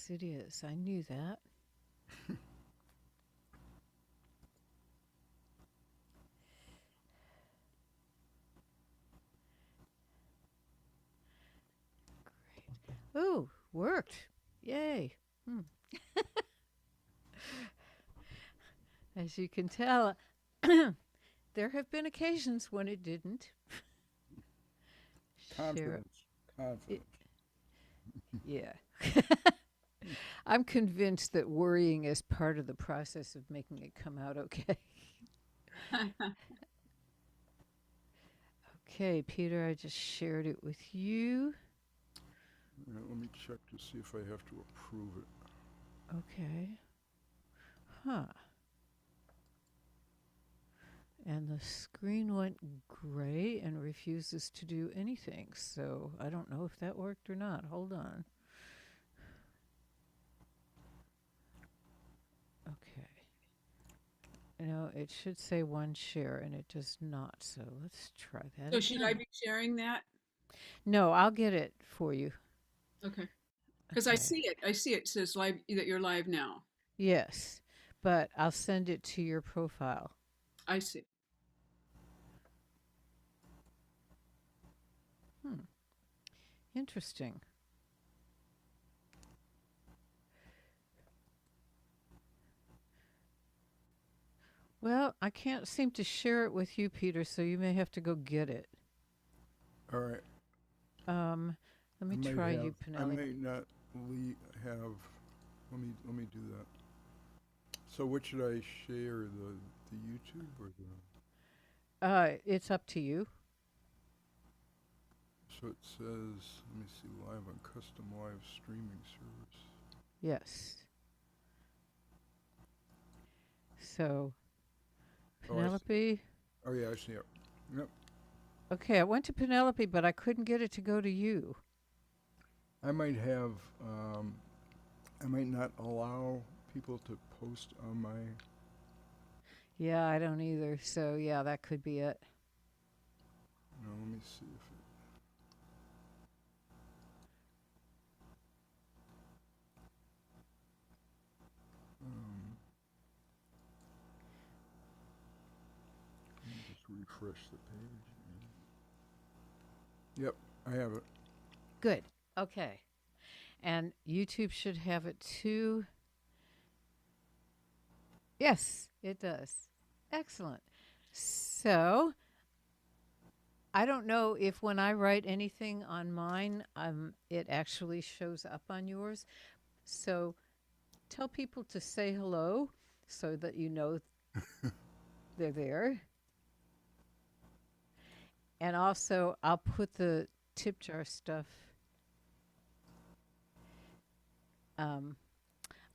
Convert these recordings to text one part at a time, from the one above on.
Yes, it is. I knew that. Ooh, worked. Yay. Hmm. As you can tell, there have been occasions when it didn't. Share Confidence. it. Confidence. Yeah. I'm convinced that worrying is part of the process of making it come out okay. Okay, Peter, I just shared it with you. All right, let me check to see if I have to approve it. Okay. Huh. And the screen went gray and refuses to do anything. So I don't know if that worked or not. Hold on. Okay. No, it should say one share and it does not. So let's try that So should I again. be sharing that? No, I'll get it for you. Okay. Because I Okay. see it. I see it says live that you're live now. Yes, but I'll send it to your profile. I see. Hmm. Interesting. Well, I can't seem to share it with you, Peter, so you may have to go get it. All right. Um, let I me might try have. you, I Penelope. might not have. Let me do that. So what should I share? The YouTube or the? It's up to you. So it says. Let me see. Live on custom live streaming service. Yes. So, Oh, I see. Penelope. Oh yeah, I see it. Yep. Okay, I went to Penelope, but I couldn't get it to go to you. I might have. I might not allow people to post on my. Yeah, I don't either. So, yeah, that could be it. No, let me see if it. Um, Let me just refresh the page. Yep, I have it. Good. Okay. And YouTube should have it too. Yes, it does. Excellent. So, I don't know if when I write anything on mine, it actually shows up on yours. So tell people to say hello so that you know they're there. And also, I'll put the tip jar stuff um,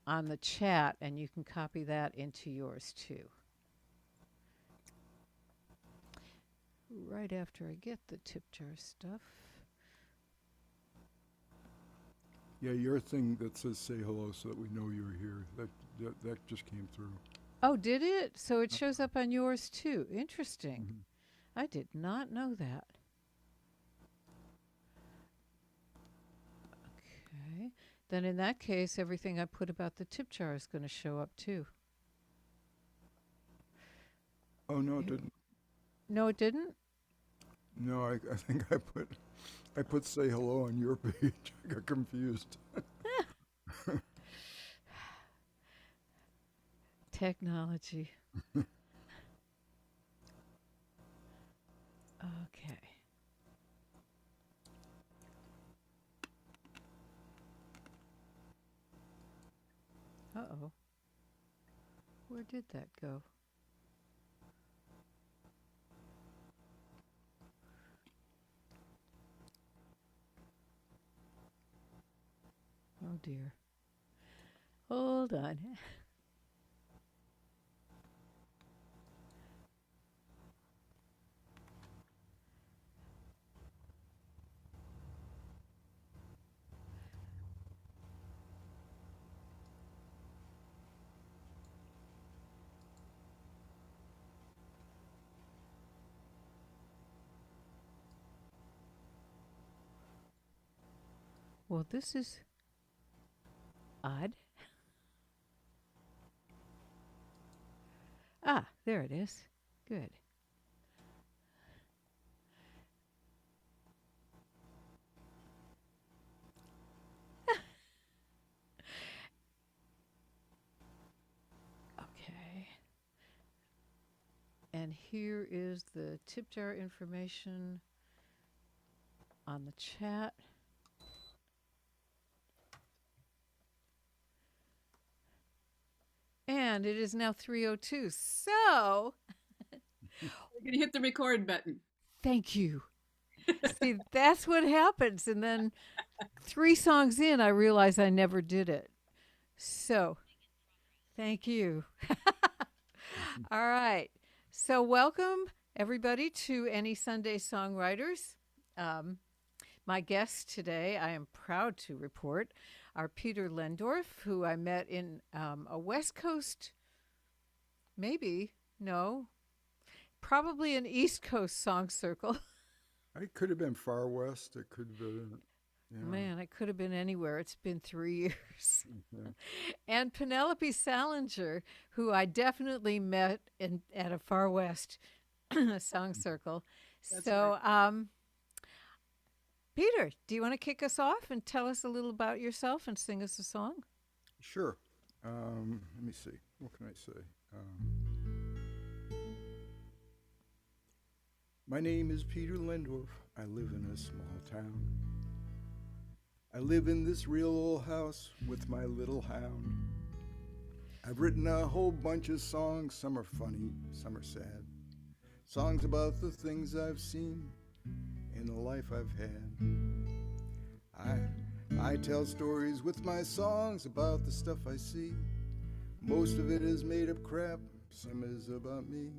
on the chat, and you can copy that into yours too. Right after I get the tip jar stuff. Yeah, your thing that says say hello so that we know you're here. That just came through. Oh, did it? So it shows up on yours too. Interesting. Mm-hmm. I did not know that. Okay. Then in that case, everything I put about the tip jar is going to show up too. Oh no, it Here. didn't. No, it didn't? No, I think I put say hello on your page. I got confused. Technology. Okay. Uh oh. Where did that go? Oh dear. Hold on. Well, this is Odd. Ah, there it is. Good. Okay. And here is the tip jar information on the chat. And it is now 3:02. So, We're going to hit the record button. thank you. See, that's what happens. And then 3 songs in, I realize I never did it. So, thank you. All right. So, welcome everybody to Any Sunday Songwriters. My guests today, I am proud to report, are Peter Lendorf, who I met in a West Coast, probably an East Coast song circle. It could have been Far West. It could have been, Man, it could have been anywhere. It's been 3 years. Yeah. And Penelope Salinger, who I definitely met at a Far West song circle. That's So, Peter, do you want to kick us off and tell us a little about yourself and sing us a song? Sure. Let me see. What can I say? My name is Peter Lendorf. I live in a small town. I live in this real old house with my little hound. I've written a whole bunch of songs. Some are funny, some are sad. Songs about the things I've seen in the life I've had. I tell stories with my songs about the stuff I see. Most of it is made up crap, some is about me.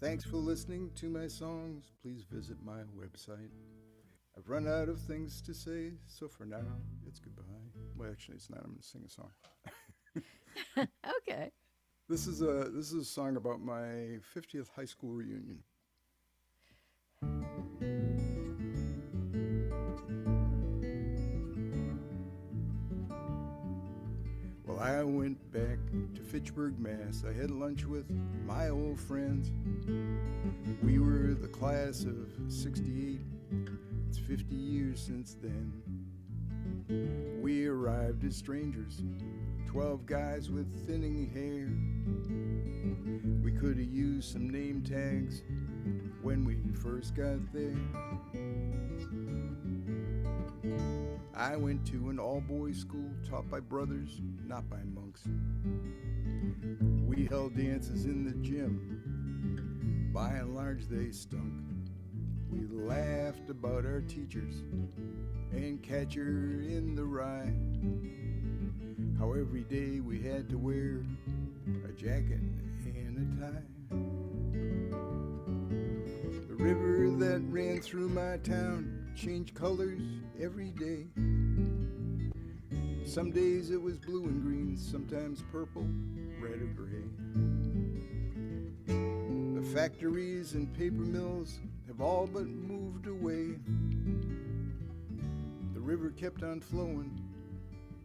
Thanks for listening to my songs. Please visit my website. I've run out of things to say, so for now, it's goodbye. Well, actually, it's not. I'm going to sing a song. Okay. This is a song about my 50th high school reunion. Well, I went back to Fitchburg, Mass. I had lunch with my old friends. We were the class of '68. It's 50 years since then. We arrived as strangers, 12 guys with thinning hair. We could have used some name tags when we first got there. I went to an all-boys school taught by brothers, not by monks. We held dances in the gym. By and large, they stunk. We laughed about our teachers and catch her in the rye. How every day we had to wear a jacket and a tie. The river that ran through my town changed colors every day. Some days it was blue and green, sometimes purple, red or gray. The factories and paper mills have all but moved away. The river kept on flowing,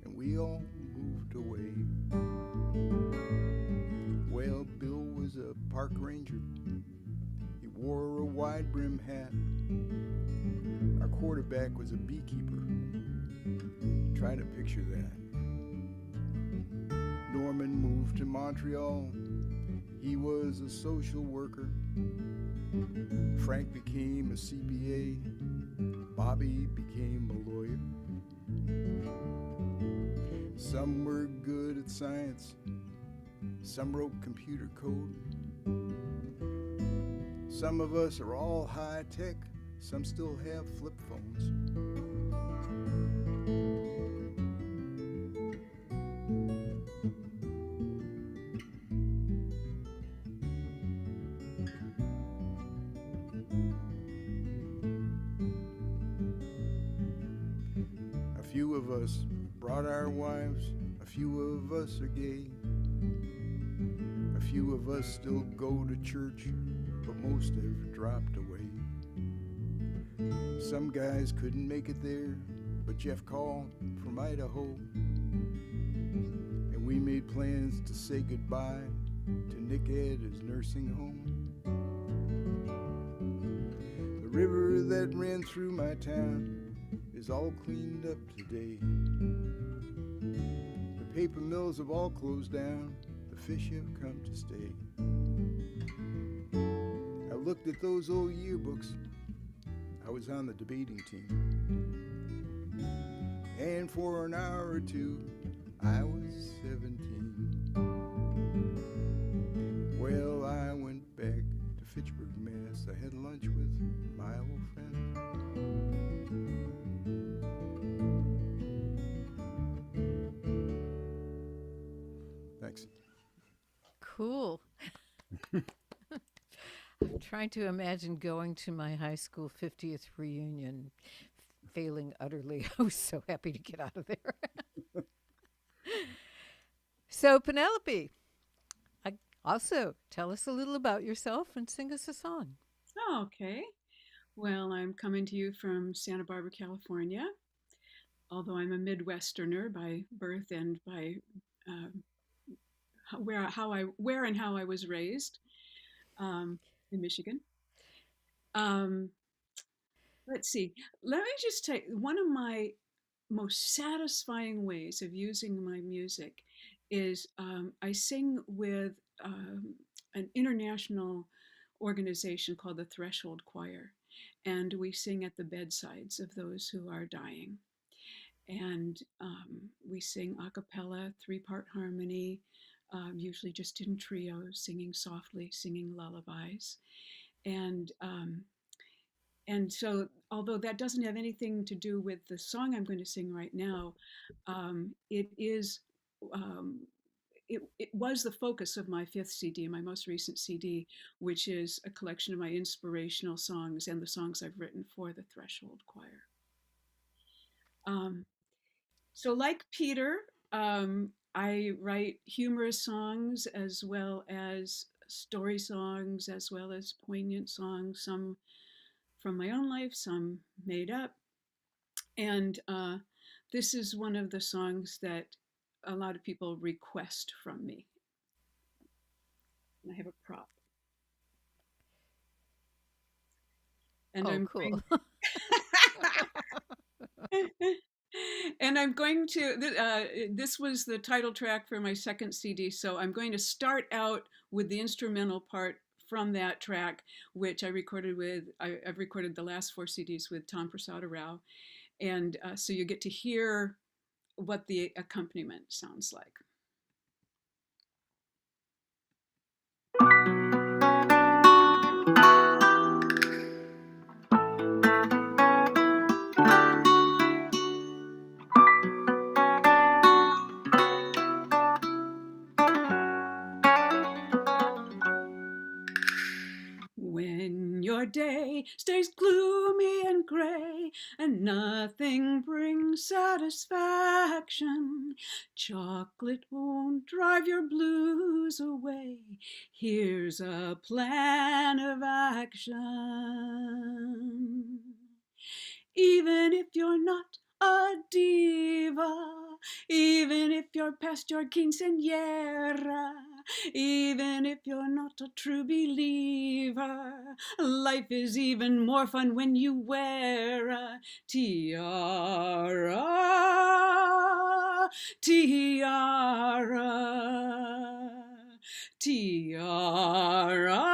and we all moved away. Well, Bill was a park ranger. He wore a wide brim hat. Our quarterback was a beekeeper. Try to picture that. Norman moved to Montreal. He was a social worker. Frank became a CPA. Bobby became a lawyer. Some were good at science. Some wrote computer code. Some of us are all high tech. Some still have flip phones. A few of us brought our wives. A few of us are gay. A few of us still go to church, but most have dropped away. Some guys couldn't make it there, but Jeff called from Idaho. plans to say goodbye to Nick at his nursing home. The river that ran through my town is all cleaned up today. The paper mills have all closed down, the fish have come to stay. I looked at those old yearbooks, I was on the debating team. And for an hour or two, I was 17. Well, I went back to Fitchburg, Mass. I had lunch with my old friend. Thanks. Cool. I'm trying to imagine going to my high school 50th reunion, failing utterly. I was so happy to get out of there. So, Penelope, also tell us a little about yourself and sing us a song. Oh, okay. Well, I'm coming to you from Santa Barbara, California. Although I'm a Midwesterner by birth and by where and how I was raised in Michigan. Let's see. Let me just take one of my most satisfying ways of using my music is I sing with an international organization called the Threshold Choir, and we sing at the bedsides of those who are dying. And we sing a cappella, 3-part harmony, usually just in trios, singing softly, singing lullabies. And so, although that doesn't have anything to do with the song I'm going to sing right now, it is it was the focus of my 5th CD, my most recent CD, which is a collection of my inspirational songs and the songs I've written for the Threshold Choir. So like Peter, I write humorous songs as well as story songs, as well as poignant songs, some from my own life, some made up. And this is one of the songs that a lot of people request from me. And I have a prop. And I'm cool. And I'm going to, this was the title track for my 2nd CD, so I'm going to start out with the instrumental part from that track, which I've recorded the last 4 CDs with Tom Prasada Rao. And so you get to hear what the accompaniment sounds like. When your day stays gloomy and gray and nothing brings satisfaction, chocolate won't drive your blues away. Here's a plan of action. Even if you're not a diva, even if you're past your quinceañera, even if you're not a true believer, life is even more fun when you wear a tiara, tiara, tiara,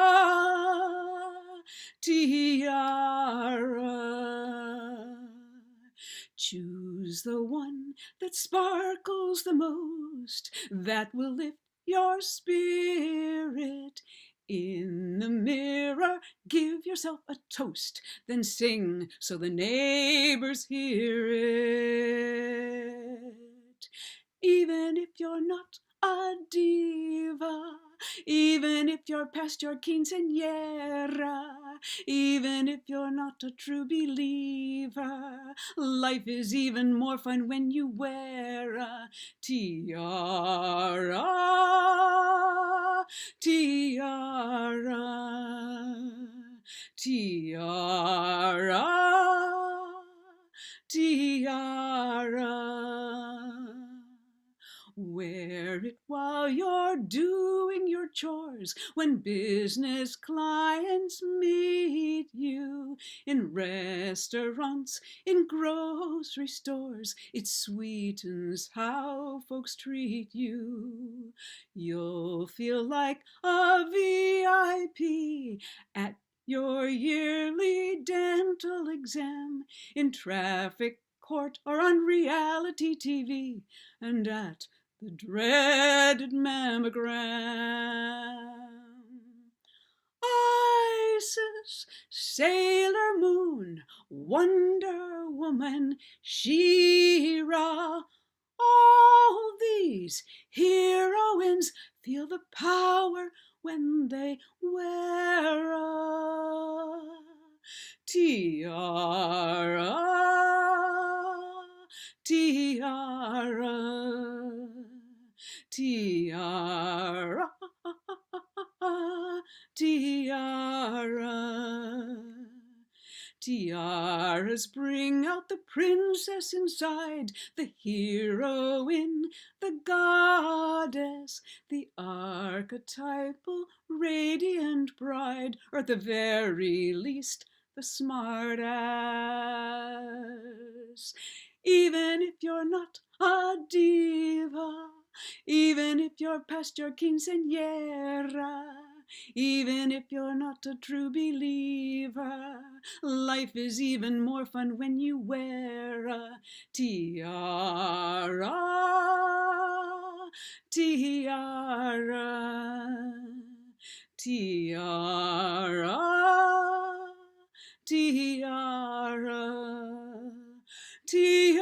tiara. Choose the one that sparkles the most, that will lift your spirit. In the mirror, give yourself a toast, then sing so the neighbors hear it. Even if you're not a diva, even if you're past your quinceañera, even if you're not a true believer, life is even more fun when you wear a tiara, tiara, tiara, tiara. Wear it while you're doing your chores, when business clients meet you, in restaurants, in grocery stores. It sweetens how folks treat you. You'll feel like a VIP at your yearly dental exam, in traffic court or on reality TV, and at the dreaded mammogram. Isis, Sailor Moon, Wonder Woman, She-Ra, all these heroines feel the power when they wear a tiara, tiara, tiara, tiara. Tiaras bring out the princess inside, the heroine, the goddess, the archetypal radiant bride, or at the very least, the smart ass. Even if you're not a diva, even if you're past your quinceañera, even if you're not a true believer, life is even more fun when you wear a tiara, tiara, tiara, tiara, tiara, tiara,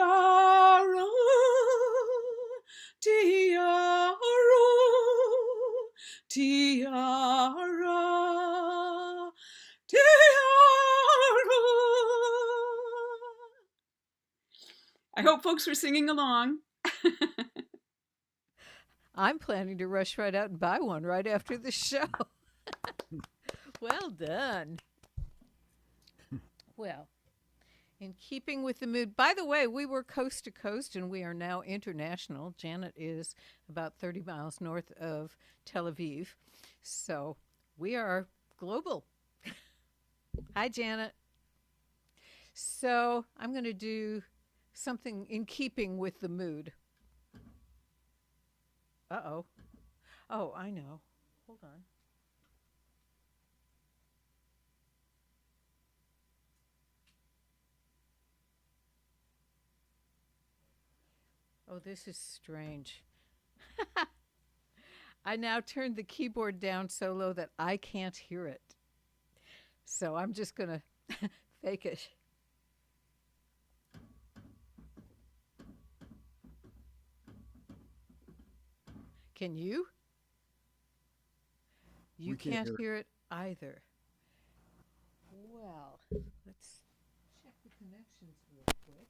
tiara, tiara. I hope folks were singing along. I'm planning to rush right out and buy one right after the show. Well done. Well, in keeping with the mood, by the way, we were coast to coast and we are now international. Janet is about 30 miles north of Tel Aviv. So we are global. Hi, Janet. So I'm going to do something in keeping with the mood. Uh-oh. Oh, I know. Hold on. Oh, this is strange. I now turned the keyboard down so low that I can't hear it. So I'm just going to fake it. Can you? You can't hear it either. Well, let's check the connections real quick.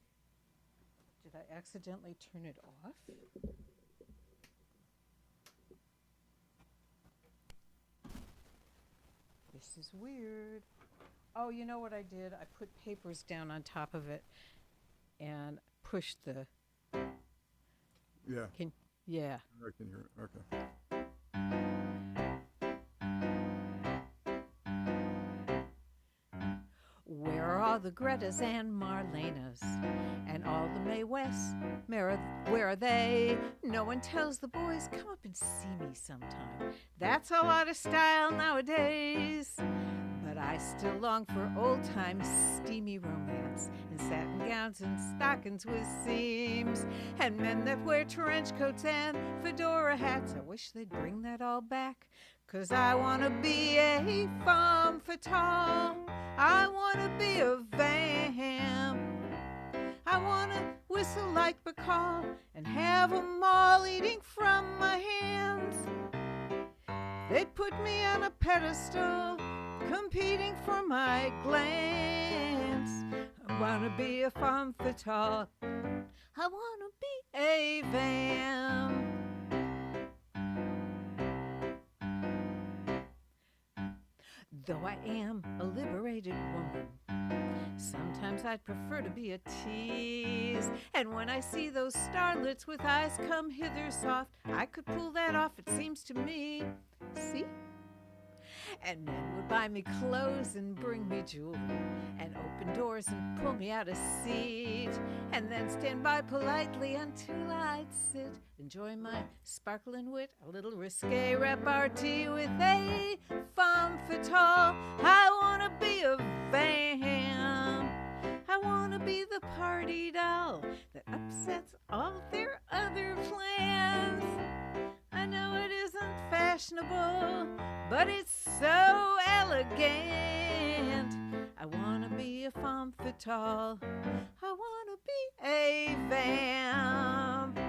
Did I accidentally turn it off? This is weird. Oh, you know what I did? I put papers down on top of it and pushed the... Yeah. Yeah. I can hear it. Okay. Where are all the Gretas and Marlenas and all the Mae Wests? Where are they? No one tells the boys, come up and see me sometime. That's a lot of style nowadays. But I still long for old-time steamy romance and satin gowns and stockings with seams and men that wear trench coats and fedora hats. I wish they'd bring that all back, 'cause I want to be a femme fatale. I want to be a vamp. I want to whistle like Bacall and have 'em all eating from my hands. They put me on a pedestal, competing for my glance. I want to be a femme fatale. I want to be a vamp. Though I am a liberated woman, Sometimes I'd prefer to be a tease. And when I see those starlets with eyes come hither soft, I could pull that off, it seems to me. See? And men would buy me clothes and bring me jewelry, and open doors and pull me out a seat, and then stand by politely until I'd sit, enjoy my sparkling wit, a little risque repartee with a femme fatale. I wanna be a vamp. I wanna be the party doll that upsets all their other plans. I know it isn't fashionable, but it's so elegant. I wanna be a femme fatale. I wanna be a vamp.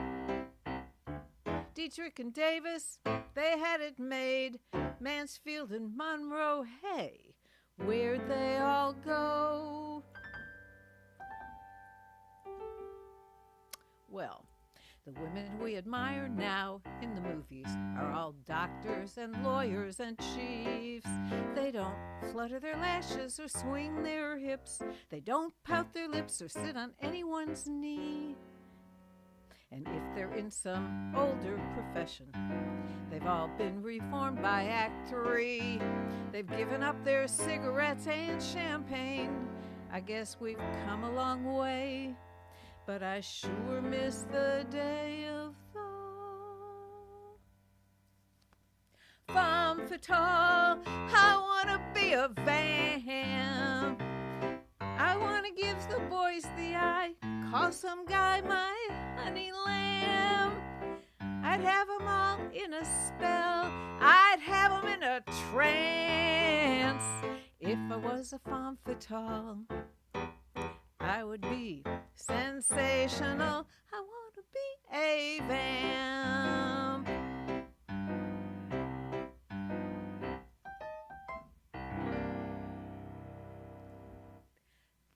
Dietrich and Davis, they had it made. Mansfield and Monroe, hey, where'd they all go? Well, the women we admire now in the movies are all doctors and lawyers and chiefs. They don't flutter their lashes or swing their hips. They don't pout their lips or sit on anyone's knee. And if they're in some older profession, they've all been reformed by Act 3. They've given up their cigarettes and champagne. I guess we've come a long way, but I sure miss the day of the femme fatale. I wanna be a vamp. I wanna give the boys the eye, call some guy my honey lamb. I'd have 'em all in a spell, I'd have 'em in a trance. If I was a femme fatale, I would be sensational. I want to be a vamp.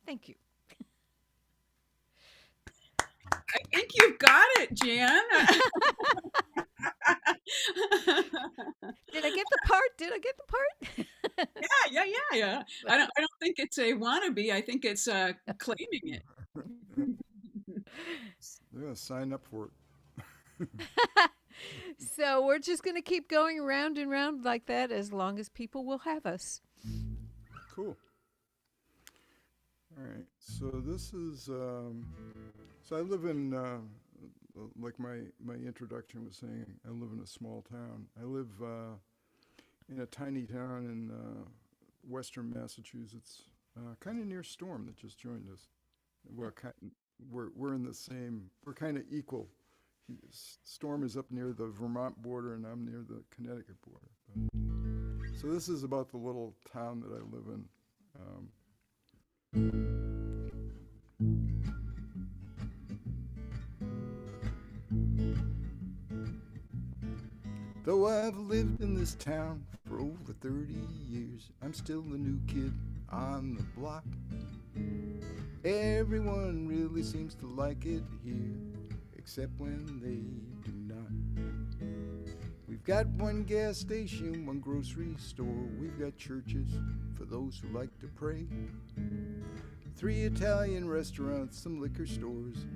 Thank you. I think you've got it, Jan. Did I get the part? Did I get the part? Yeah. I don't think it's a wannabe. I think it's claiming it. Yeah, sign up for it. So we're just going to keep going round and round like that as long as people will have us. Cool. All right. So this is. So I live in, like my introduction was saying, I live in a small town. I live in a tiny town in western Massachusetts, kind of near Storm that just joined us. We're in the same. We're kind of equal. Storm is up near the Vermont border, and I'm near the Connecticut border. So this is about the little town that I live in. Though I've lived in this town for over 30 years, I'm still the new kid on the block. Everyone really seems to like it here, except when they do not. We've got one gas station, one grocery store. We've got churches for those who like to pray, 3 Italian restaurants, some liquor stores,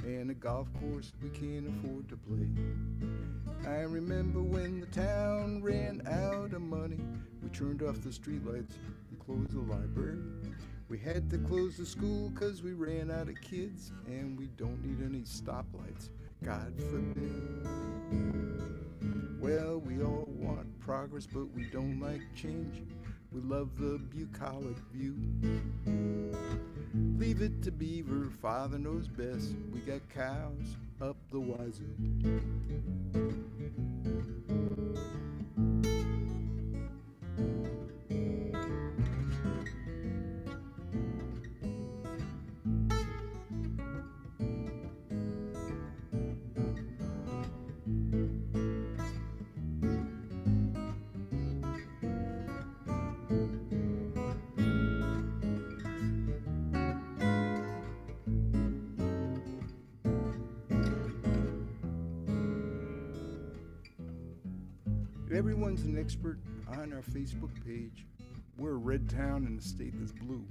and a golf course we can't afford to play. I remember when the town ran out of money, we turned off the streetlights and closed the library. We had to close the school 'cause we ran out of kids, and we don't need any stoplights, God forbid. Well, we all want progress, but we don't like change. We love the bucolic view. Leave it to Beaver, father knows best. We got cows up the wazoo. Everyone's an expert on our Facebook page. We're a red town in a state that's blue.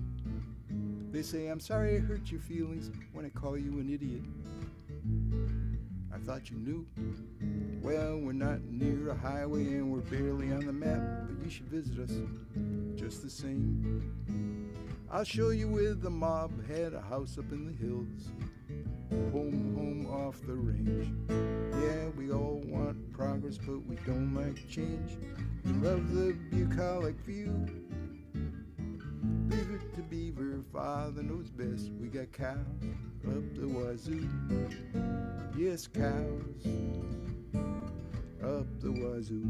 They say, I'm sorry I hurt your feelings when I call you an idiot. I thought you knew. Well, we're not near a highway and we're barely on the map, but you should visit us just the same. I'll show you where the mob had a house up in the hills. Home off the range. Yeah, we all want progress, but we don't like change. We love the bucolic view. Leave it to Beaver, Father knows best. We got cows up the wazoo. Yes, cows up the wazoo.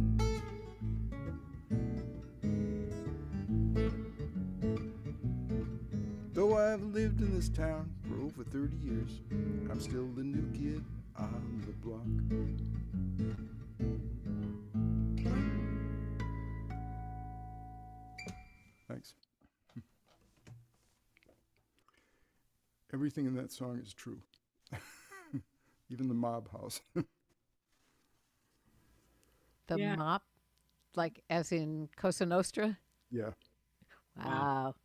Though I've lived in this town for over 30 years, I'm still the new kid on the block. Thanks. Everything in that song is true. Even the mob house. The Yeah. mop, like as in Cosa Nostra? Yeah. Wow.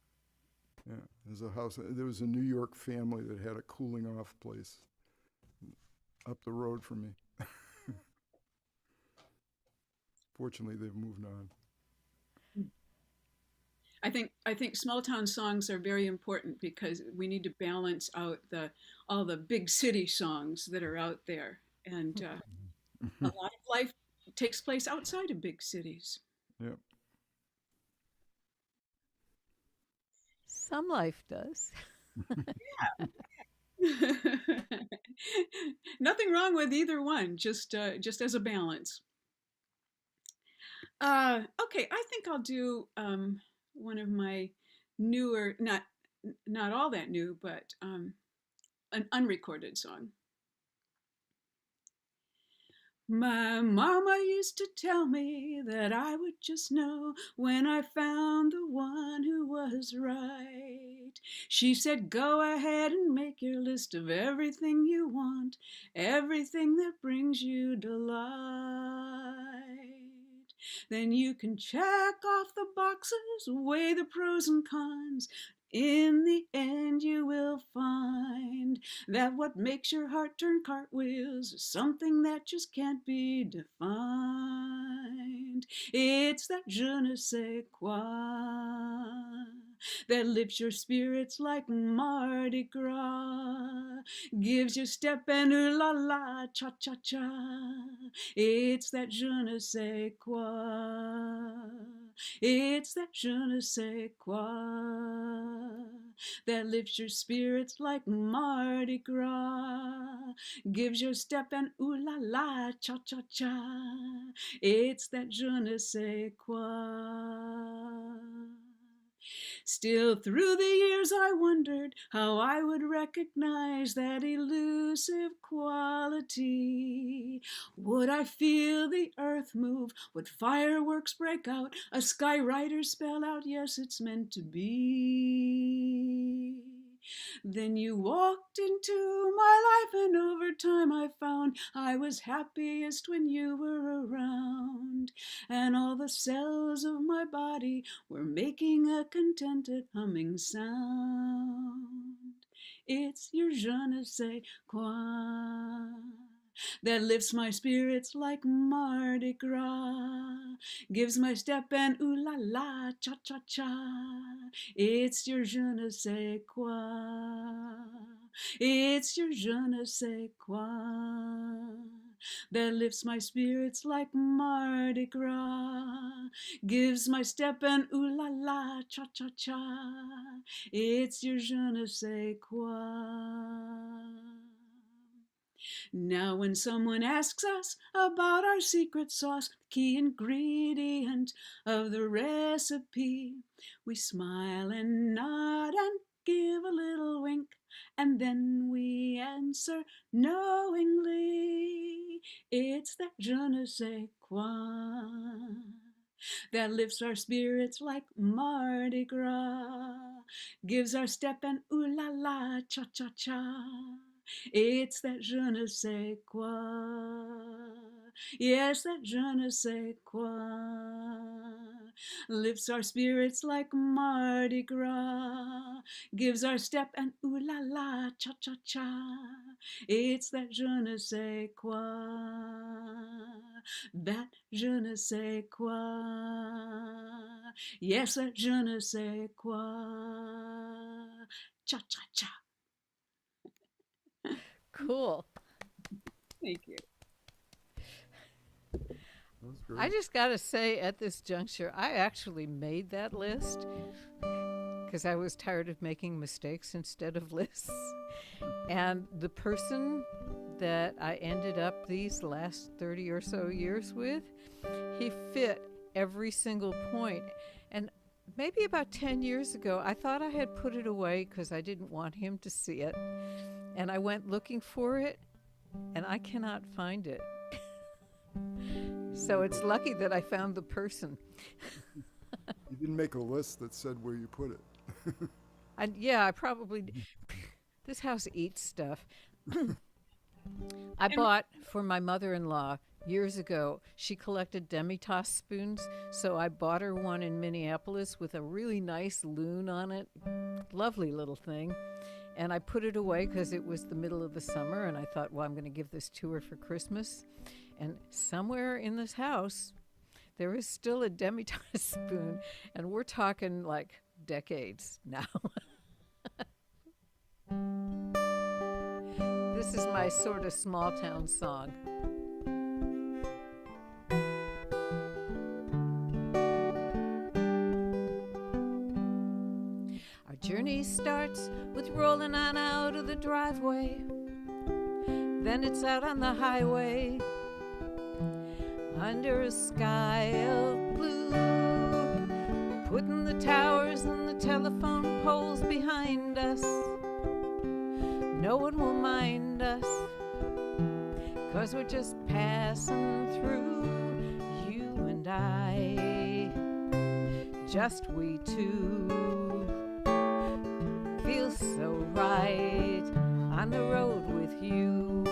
Yeah, there's a house. There was a New York family that had a cooling off place up the road from me. Fortunately, they've moved on. I think small town songs are very important because we need to balance out all the big city songs that are out there, and a lot of life takes place outside of big cities. Yep. Some life does. Nothing wrong with either one, just as a balance. Okay, I think I'll do one of my newer, not all that new, but an unrecorded song. My mama used to tell me that I would just know when I found the one who was right. She said, go ahead and make your list of everything you want, everything that brings you delight. Then you can check off the boxes, weigh the pros and cons. In the end, you will find that what makes your heart turn cartwheels is something that just can't be defined. It's that je ne sais quoi that lifts your spirits like Mardi Gras, gives you step and ooh la la, cha cha cha. It's that je ne sais quoi. It's that je ne sais quoi that lifts your spirits like Mardi Gras, gives your step and ooh la la, cha cha cha. It's that je ne sais quoi. Still through the years I wondered how I would recognize that elusive quality. Would I feel the earth move? Would fireworks break out? A skywriter spell out, yes, it's meant to be. Then you walked into my life, and over time I found I was happiest when you were around, and all the cells of my body were making a contented humming sound. It's your je ne sais quoi that lifts my spirits like Mardi Gras, gives my step and ooh la la, cha cha cha. It's your je ne sais quoi. It's your je ne sais quoi that lifts my spirits like Mardi Gras, gives my step and ooh la la, cha cha cha. It's your je ne sais quoi. Now when someone asks us about our secret sauce, the key ingredient of the recipe, we smile and nod and give a little wink, and then we answer knowingly. It's that je ne sais quoi that lifts our spirits like Mardi Gras, gives our step and ooh la la, cha cha cha. It's that je ne sais quoi. Yes, that je ne sais quoi lifts our spirits like Mardi Gras, gives our step an ooh la la, cha cha cha. It's that je ne sais quoi, that je ne sais quoi. Yes, that je ne sais quoi, cha cha cha. Cool. Thank you. That was great. I just got to say, at this juncture, I actually made that list because I was tired of making mistakes instead of lists. And the person that I ended up these last 30 or so years with, he fit every single point. And maybe about 10 years ago, I thought I had put it away because I didn't want him to see it. And I went looking for it, and I cannot find it. So it's lucky that I found the person. You didn't make a list that said where you put it. And yeah, I probably. This house eats stuff. I bought for my mother-in-law years ago. She collected Demi-Tasse spoons, so I bought her one in Minneapolis with a really nice loon on it. Lovely little thing. And I put it away because it was the middle of the summer, and I thought, well, I'm going to give this to her for Christmas. And somewhere in this house, there is still a Demi-Tasse spoon, and we're talking like decades now. This is my sort of small town song. Our journey starts with rolling on out of the driveway. Then it's out on the highway under a sky of blue, putting the towers and the telephone poles behind us. No one will mind us, 'cause we're just passing through, you and I. Just we two feel so right on the road with you.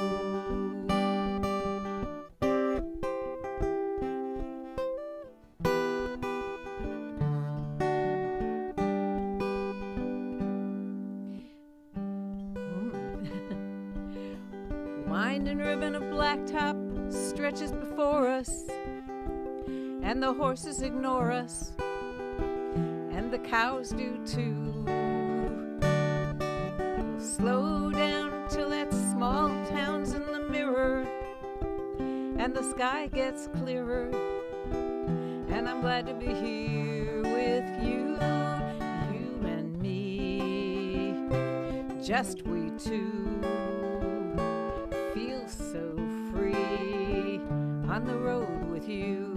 Winding ribbon of blacktop stretches before us, and the horses ignore us, and the cows do too. We'll slow down till that small town's in the mirror, and the sky gets clearer, and I'm glad to be here with you, you and me, just we two. Feel so free on the road with you.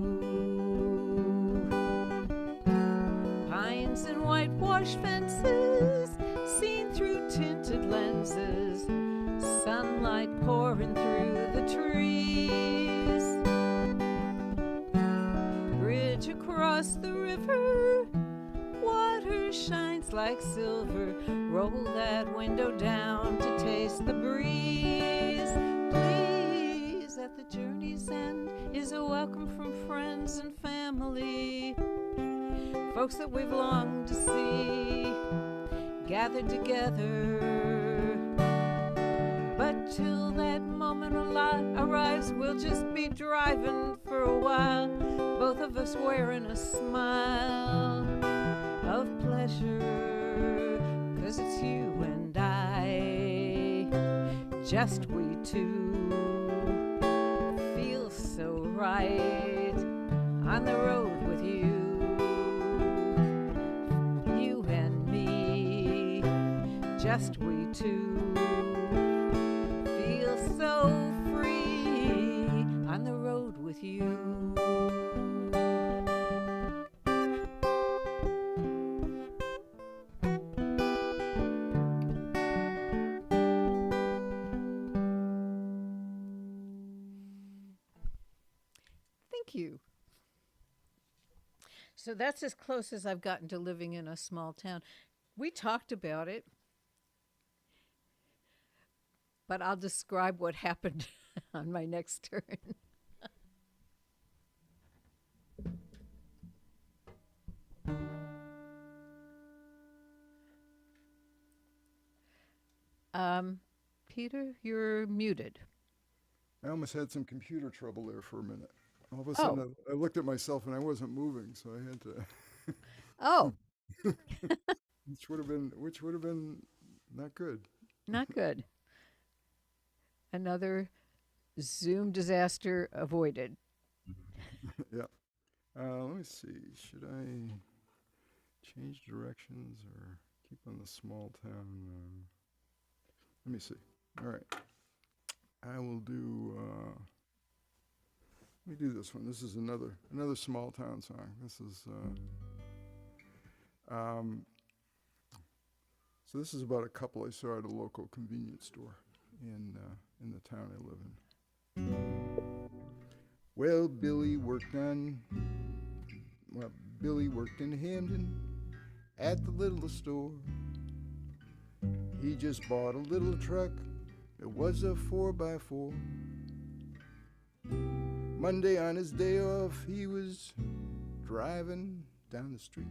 Pines and whitewashed fences seen through tinted lenses, sunlight pouring through the trees. Bridge across the river, water shines like silver. Roll that window down to taste the breeze. Please, at the journey's end is a welcome from friends and family, folks that we've longed to see gathered together. But till that moment arrives, we'll just be driving for a while, both of us wearing a smile of pleasure, 'cause it's you and I, just we two, feel so right on the road with you, you and me, just we two, feel so free on the road with you. Thank you. So that's as close as I've gotten to living in a small town. We talked about it, but I'll describe what happened on my next turn. Um, Peter, you're muted. I almost had some computer trouble there for a minute. All of a Oh, sudden, I looked at myself and I wasn't moving, so I had oh, to, which would have been not good. not good. Another Zoom disaster avoided. Yeah. Let me see. Should I change directions or keep on the small town? Let me see. All right. I will do. Let me do this one. This is another small town song. This is. Um, so this is about a couple I saw at a local convenience store in the town I live in. Well, well, Billy worked in Hamden at the little store. He just bought a little truck. It was a 4x4. Monday on his day off, he was driving down the street.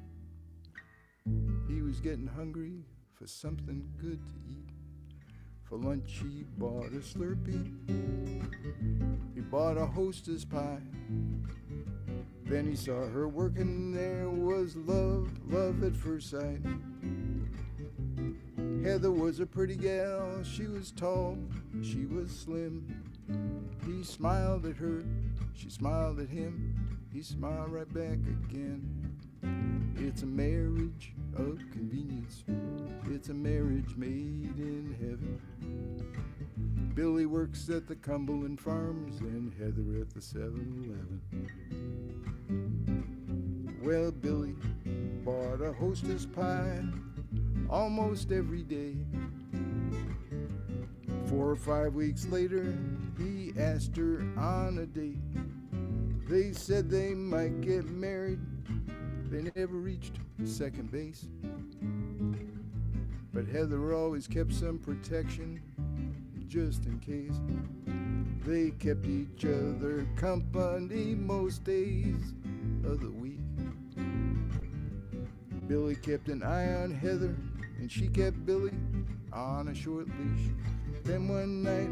He was getting hungry for something good to eat. For lunch he bought a Slurpee. He bought a Hostess pie. Then he saw her working. There was love, love at first sight. Heather was a pretty gal. She was tall, she was slim. He smiled at her, she smiled at him. He smiled right back again. It's a marriage of convenience. It's a marriage made in heaven. Billy works at the Cumberland Farms and Heather at the 7-Eleven. Well, Billy bought a Hostess pie almost every day. 4 or 5 weeks later, he asked her on a date. They said they might get married. They never reached second base. But Heather always kept some protection, just in case. They kept each other company most days of the week. Billy kept an eye on Heather, and she kept Billy on a short leash. Then one night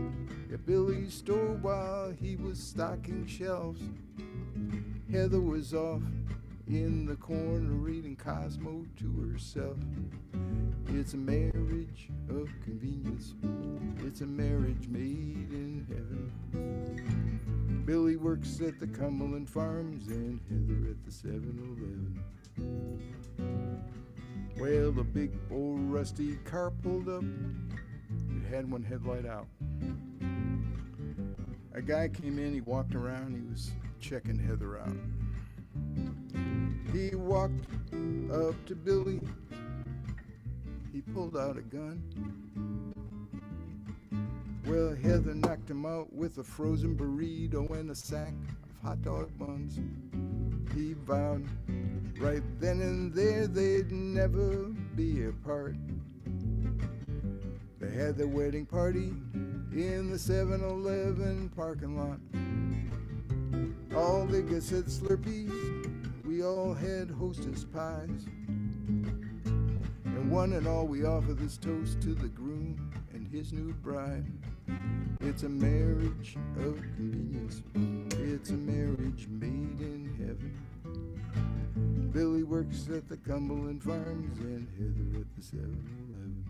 at Billy's store while he was stocking shelves, Heather was off in the corner reading Cosmo to herself. It's a marriage of convenience. It's a marriage made in heaven. Billy works at the Cumberland Farms and Heather at the 7-Eleven. Well, the big old rusty car pulled up. It had one headlight out. A guy came in, he walked around, he was checking Heather out. He walked up to Billy. He pulled out a gun. Well, Heather knocked him out with a frozen burrito and a sack of hot dog buns. He vowed right then and there they'd never be apart. They had their wedding party in the 7-Eleven parking lot. All they get said Slurpees, we all had Hostess pies. And one and all we offer this toast to the groom and his new bride. It's a marriage of convenience. It's a marriage made in heaven. Billy works at the Cumberland Farms and Heather at the 7-Eleven.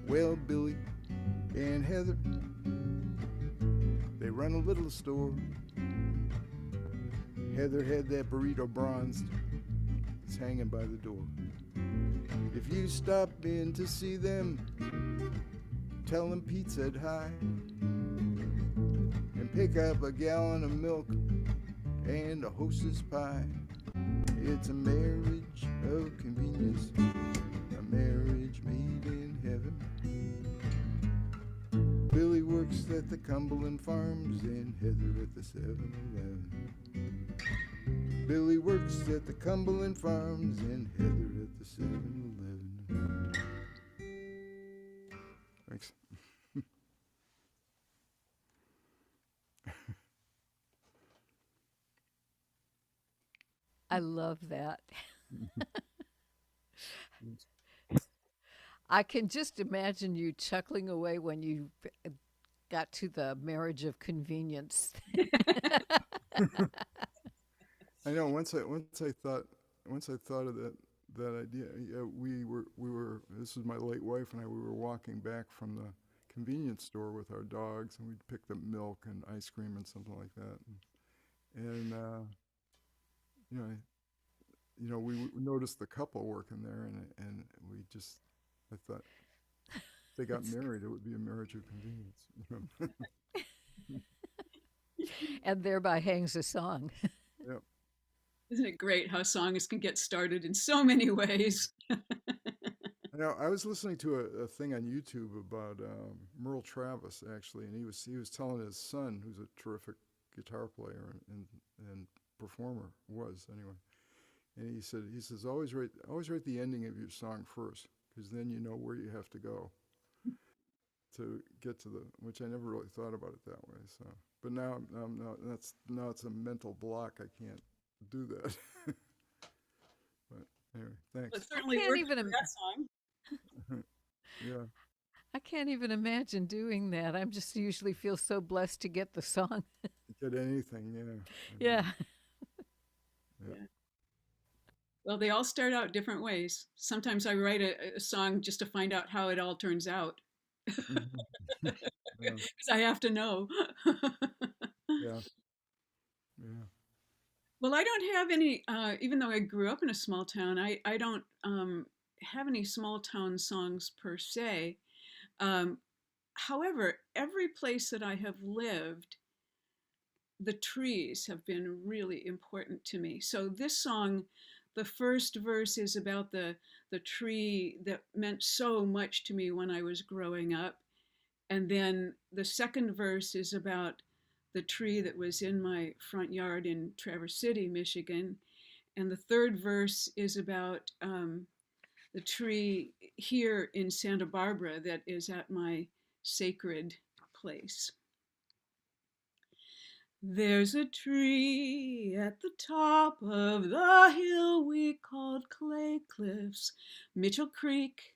Well, Billy and Heather, they run a little store. Heather had that burrito bronzed. It's hanging by the door. If you stop in to see them, tell them Pete said hi. And pick up a gallon of milk and a Hostess pie. It's a marriage of convenience, a marriage made in heaven. Billy works at the Cumberland Farms and Heather at the 7-Eleven. Billy works at the Cumberland Farms and Heather at the 7-Eleven. Thanks. I love that. I can just imagine you chuckling away when you got to the marriage of convenience. I know. Once I thought of that idea, yeah, we were. This was my late wife and I. We were walking back from the convenience store with our dogs, and we'd picked up milk and ice cream and something like that. And you know, we noticed the couple working there, and we just, I thought, if they got married, it would be a marriage of convenience. And thereby hangs a song. Yep. Isn't it great how songs can get started in so many ways? Now, I was listening to a thing on YouTube about Merle Travis actually, and he was telling his son, who's a terrific guitar player and performer, was anyway. And he says always write the ending of your song first, because then you know where you have to go to get to the, which I never really thought about it that way. So, but now it's a mental block. I can't do that. But anyway, Well, thanks. it certainly Can't worked even for that song. Yeah. I can't even imagine doing that. I'm just usually feel so blessed to get the song. Get anything, yeah. Yeah. Yeah. Yeah. Well, they all start out different ways. Sometimes I write a song just to find out how it all turns out Mhm. Yeah. because I have to know. Yeah. Yeah. Well, I don't have any, even though I grew up in a small town, I don't have any small town songs per se. Um, However, every place that I have lived, the trees have been really important to me. So this song, the first verse is about the tree that meant so much to me when I was growing up. And then the second verse is about the tree that was in my front yard in Traverse City, Michigan. And the third verse is about the tree here in Santa Barbara that is at my sacred place. There's a tree at the top of the hill we called Clay Cliffs. Mitchell Creek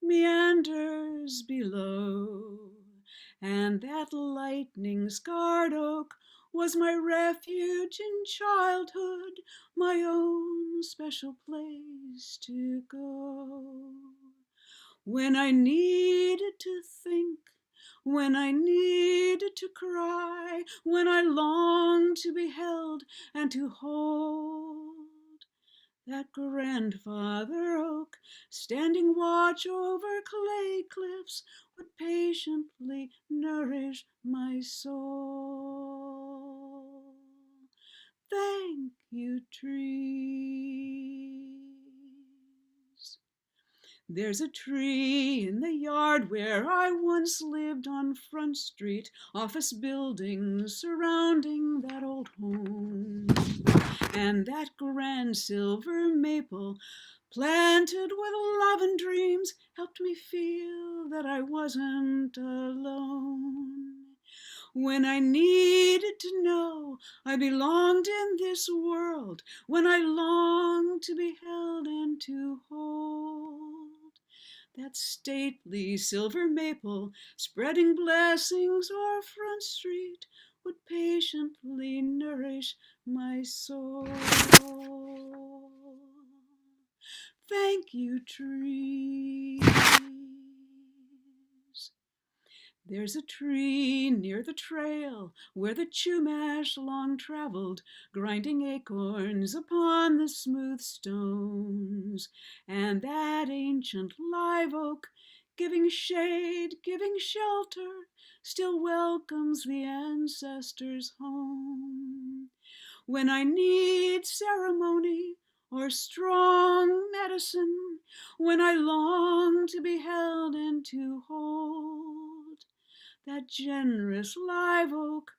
meanders below, and that lightning scarred oak was my refuge in childhood, my own special place to go. When I needed to think, when I needed to cry, when I longed to be held and to hold, that grandfather oak, standing watch over Clay Cliffs, would patiently nourish my soul. Thank you, trees. There's a tree in the yard where I once lived on Front Street, office buildings surrounding that old home. And that grand silver maple, planted with love and dreams, helped me feel that I wasn't alone. When I needed to know I belonged in this world, when I longed to be held and to hold, that stately silver maple, spreading blessings o'er Front Street, would patiently nourish my soul. Thank you, trees. There's a tree near the trail where the Chumash long traveled, grinding acorns upon the smooth stones. And that ancient live oak, giving shade, giving shelter, still welcomes the ancestors home. When I need ceremony or strong medicine, when I long to be held and to hold, that generous live oak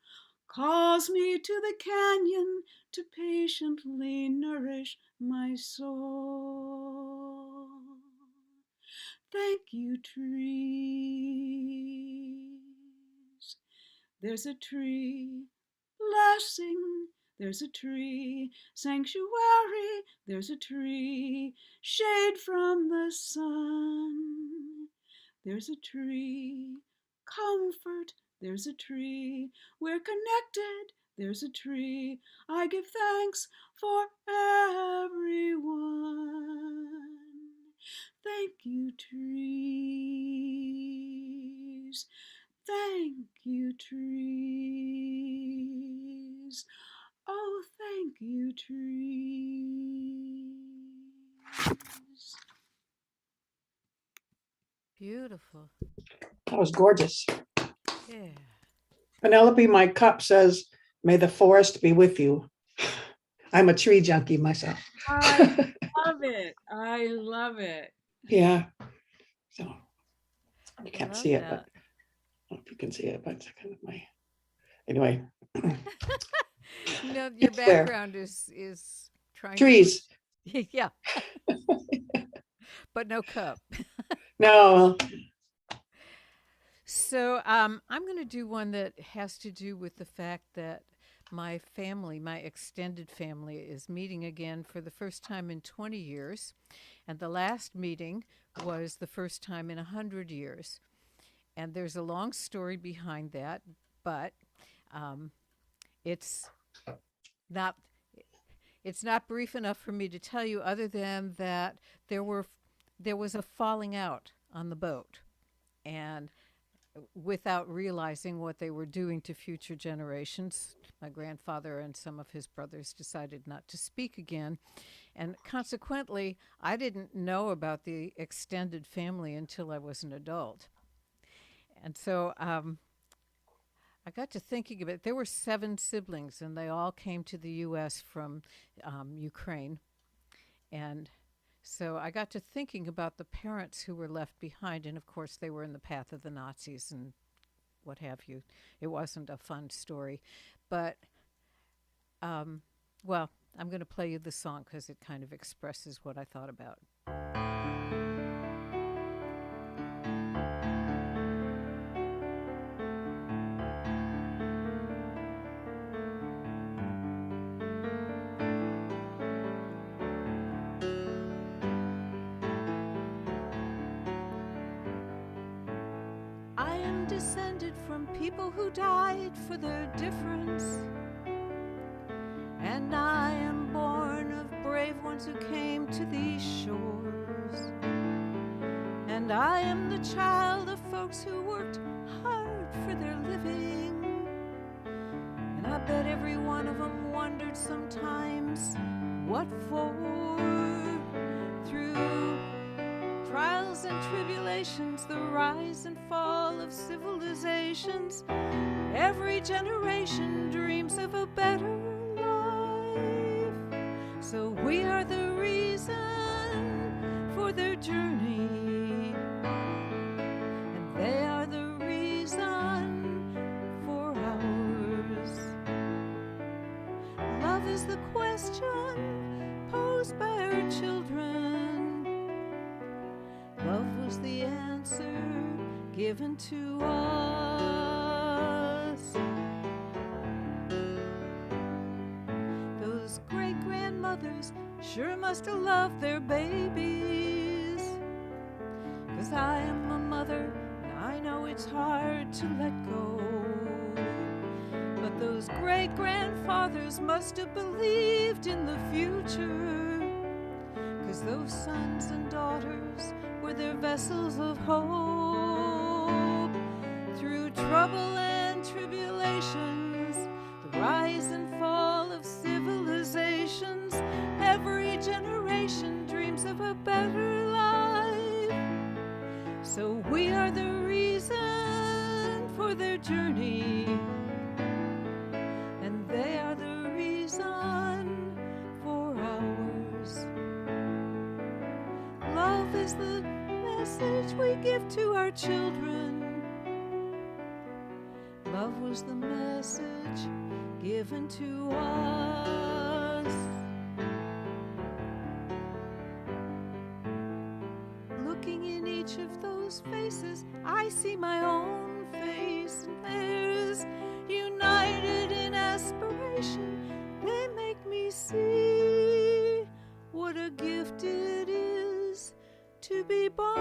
calls me to the canyon to patiently nourish my soul. Thank you, trees. There's a tree blessing, there's a tree sanctuary, there's a tree shade from the sun. there's a tree. Comfort, there's a tree. We're connected, there's a tree. I give thanks for everyone. Thank you, trees. Thank you, trees. Oh, thank you, trees. Beautiful. That was gorgeous. Yeah. Penelope, my cup says, may the forest be with you. I'm a tree junkie myself. I love it. I love it. Yeah. So you I can't love see it, but that. I don't know if you can see it, but it's kind of my, anyway. Your It's there. background is trying Trees. to yeah, but no cup. No. So I'm going to do one that has to do with the fact that my family, my extended family, is meeting again for the first time in 20 years. And the last meeting was the first time in 100 years. And there's a long story behind that, but um, it's not it's not brief enough for me to tell you other than that there were there was a falling out on the boat. And without realizing what they were doing to future generations, my grandfather and some of his brothers decided not to speak again. And consequently, I didn't know about the extended family until I was an adult. And so I got to thinking of it. There were 7 siblings, and they all came to the U.S. from Ukraine. And so I got to thinking about the parents who were left behind. And of course, they were in the path of the Nazis and what have you. It wasn't a fun story. But, well, I'm going to play you the song because it kind of expresses what I thought about. I am descended from people who died for their difference. And I am born of brave ones who came to these shores. And I am the child of folks who worked hard for their living. And I bet every one of them wondered sometimes what for. Through trials and tribulations, the rise and fall of civilizations, every generation dreams of a better life. So we are the reason for their journey, and they are the reason for ours. Love is the question posed by our children. Love was the answer given to us. Those great-grandmothers sure must have loved their babies. 'Cause I am a mother, and I know it's hard to let go. But those great-grandfathers must have believed in the future. 'Cause those sons and daughters were their vessels of hope. Through trouble and tribulations, the rise and fall of civilizations, every generation dreams of a better life. So we are the reason for their journey, and they are the reason for ours. Love is the message we give to our children. Love was the message given to us. Looking in each of those faces, I see my own face, and theirs, united in aspiration, they make me see what a gift it is to be born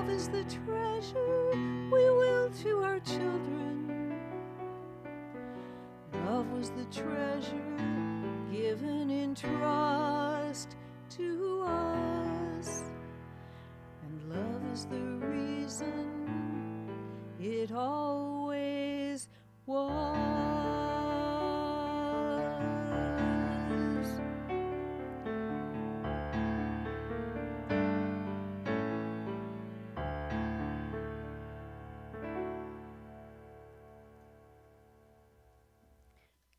Love is the treasure we will to our children. Love was the treasure given in trust to us. And love is the reason it always was.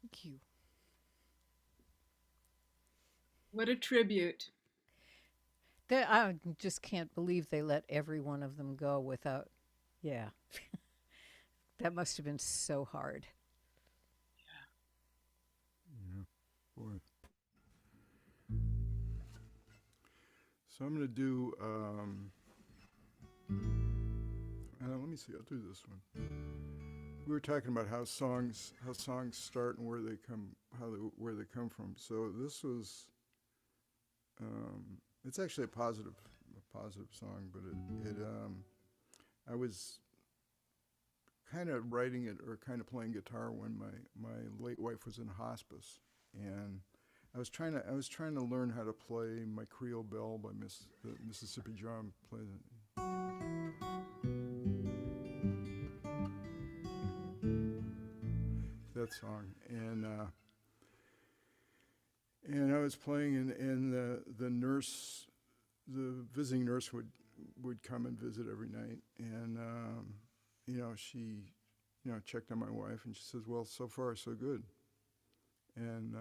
Thank you. What a tribute. I just can't believe they let every one of them go without, yeah. That must have been so hard. Yeah, boy. So I'm going to do. Let me see. I'll do this one. We were talking about how songs start and where they come, where they come from. So this was. It's actually a positive song, but I was kind of writing it or kind of playing guitar when my late wife was in hospice, and I was trying to learn how to play my Creole Bell by Mississippi John. Play that song, and I was playing, and the nurse, the visiting nurse would come and visit every night, and she checked on my wife, and she says, "Well, so far so good." And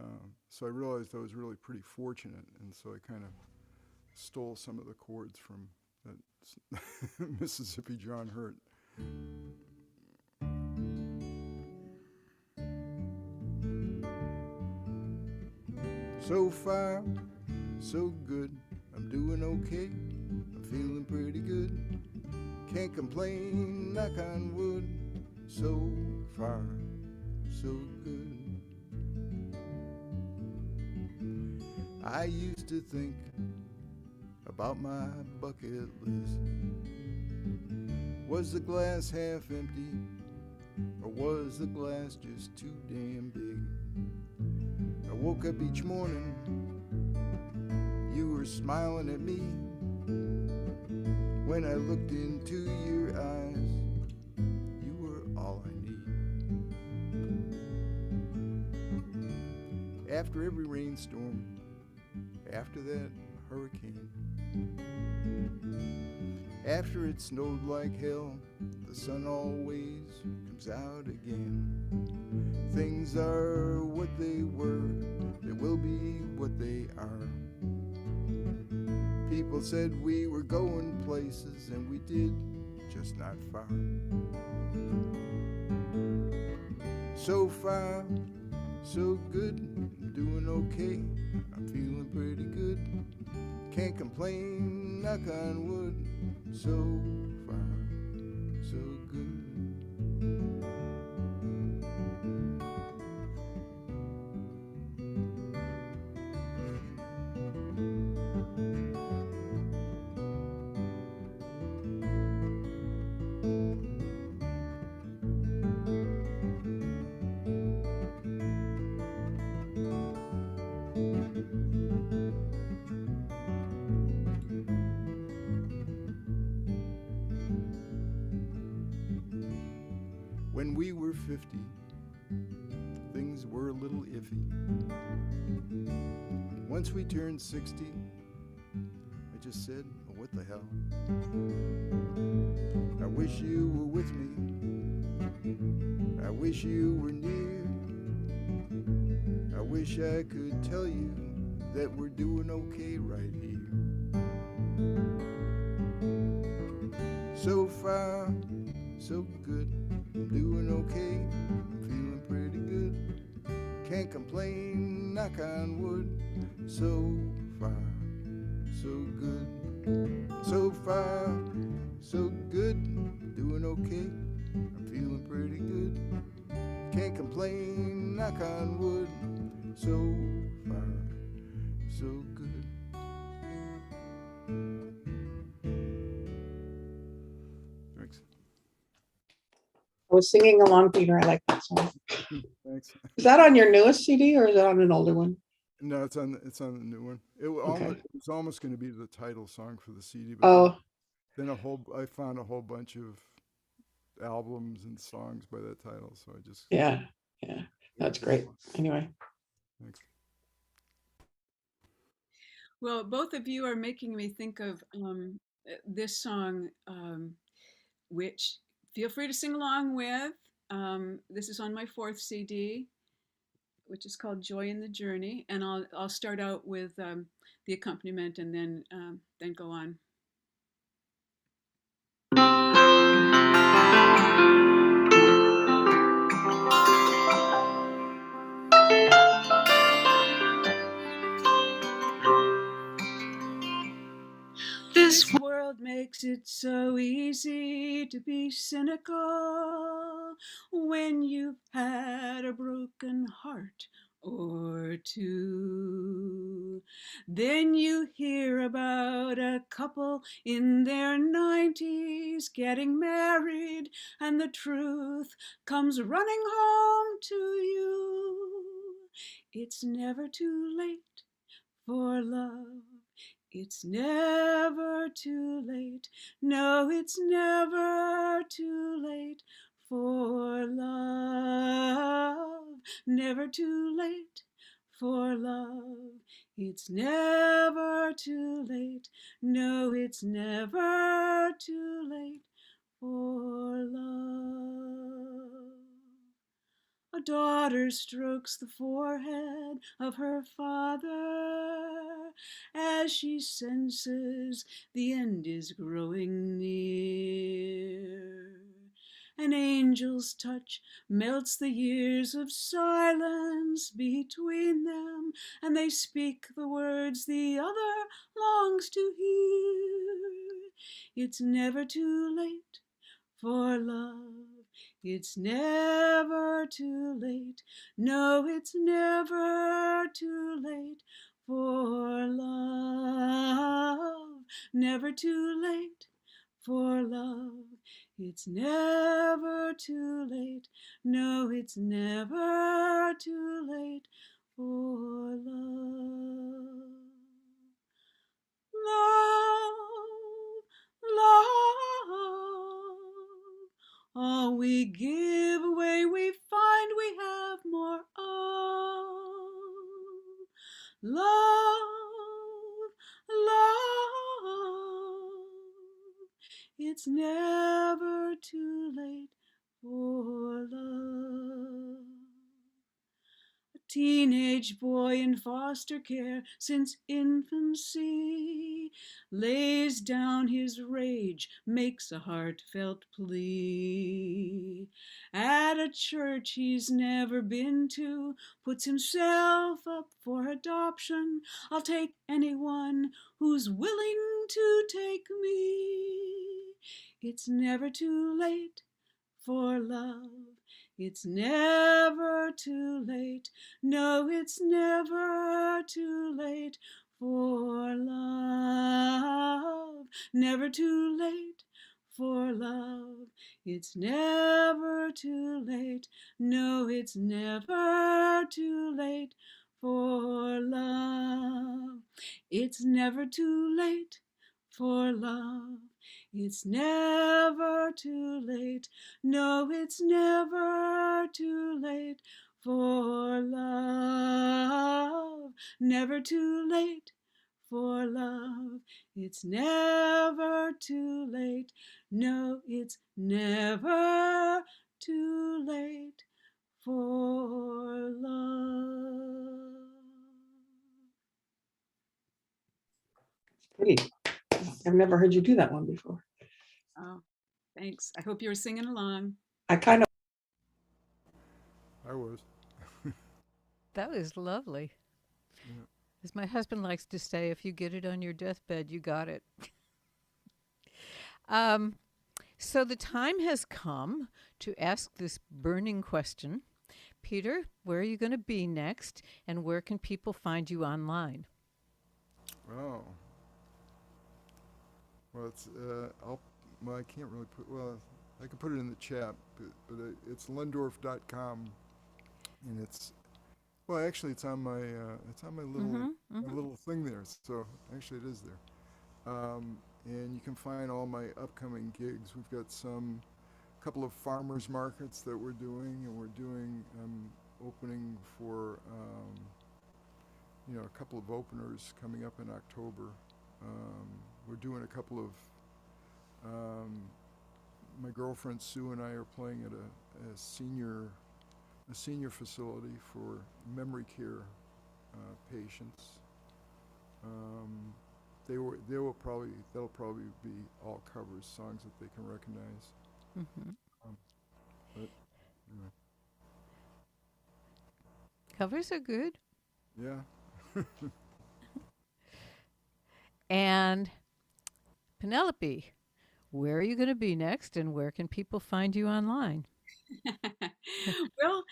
so I realized I was really pretty fortunate, and so I kind of stole some of the chords from that Mississippi John Hurt. So far, so good. I'm doing okay. I'm feeling pretty good. Can't complain, knock on wood. So far, so good. I used to think about my bucket list. Was the glass half empty, or was the glass just too damn big? I woke up each morning, you were smiling at me. When I looked into your eyes, you were all I need. After every rainstorm, after that hurricane, after it snowed like hell, the sun always comes out again. Things are what they were, they will be what they are. People said we were going places, and we did, just not far. So far, so good, I'm doing okay, I'm feeling pretty good. Can't complain, knock on wood. So far, so good. When we were 50, things were a little iffy. Once we turned 60, I just said, oh, what the hell? I wish you were with me. I wish you were near. I wish I could tell you that we're doing okay right here. So far, so good. I'm doing okay, I'm feeling pretty good. Can't complain, knock on wood. So far, so good. So far, so good. I'm doing okay, I'm feeling pretty good. Can't complain, knock on wood. So far, so good. was singing along, Peter. I like that song. Thanks. Is that on your newest CD or is it on an older one? No, it's on the new one. Okay. It was almost going to be the title song for the CD, but Oh, then I found a whole bunch of albums and songs by that title, so I just yeah. Yeah. That's great. Anyway. thanks. Well, both of you are making me think of this song, which feel free to sing along with. This is on my fourth CD, which is called "Joy in the Journey," and I'll start out with the accompaniment and then go on. This world makes it so easy to be cynical when you've had a broken heart or two. Then you hear about a couple in their 90s getting married, and the truth comes running home to you. It's never too late for love. It's never too late. No, it's never too late for love. Never too late for love. It's never too late. No, it's never too late for love. A daughter strokes the forehead of her father as she senses the end is growing near. An angel's touch melts the years of silence between them, and they speak the words the other longs to hear. It's never too late for love. It's never too late. No, it's never too late for love. Never too late for love. It's never too late. No, it's never too late for love. Love, love. All we give away, we find we have more of. Love, love. It's never too late for love. Teenage boy in foster care since infancy lays down his rage, makes a heartfelt plea. At a church he's never been to, puts himself up for adoption. I'll take anyone who's willing to take me. It's never too late for love. It's never too late. No, it's never too late for love. Never too late for love. It's never too late. No, it's never too late for love. It's never too late for love. It's never too late. No, it's never too late for love. Never too late for love. It's never too late. No, it's never too late for love. Pretty. I've never heard you do that one before. Oh, thanks. I hope you were singing along. I kind of. I was. That was lovely. Yeah. As my husband likes to say, if you get it on your deathbed, you got it. So the time has come to ask this burning question. Peter, where are you going to be next, and where can people find you online? Oh. Well, it's I can't really put. Well, I can put it in the chat, but it's lundorf.com, and it's well, actually, it's on my Mm-hmm. my Mm-hmm. little thing there. So actually, it is there. And you can find all my upcoming gigs. We've got some couple of farmers markets that we're doing, and we're doing opening for a couple of openers coming up in October. We're doing a couple of my girlfriend Sue and I are playing at a senior facility for memory care patients. Um, that'll probably be all covers, songs that they can recognize. Mm-hmm. Um, but anyway, Covers are good. yeah. And Penelope, where are you going to be next, and where can people find you online? Well,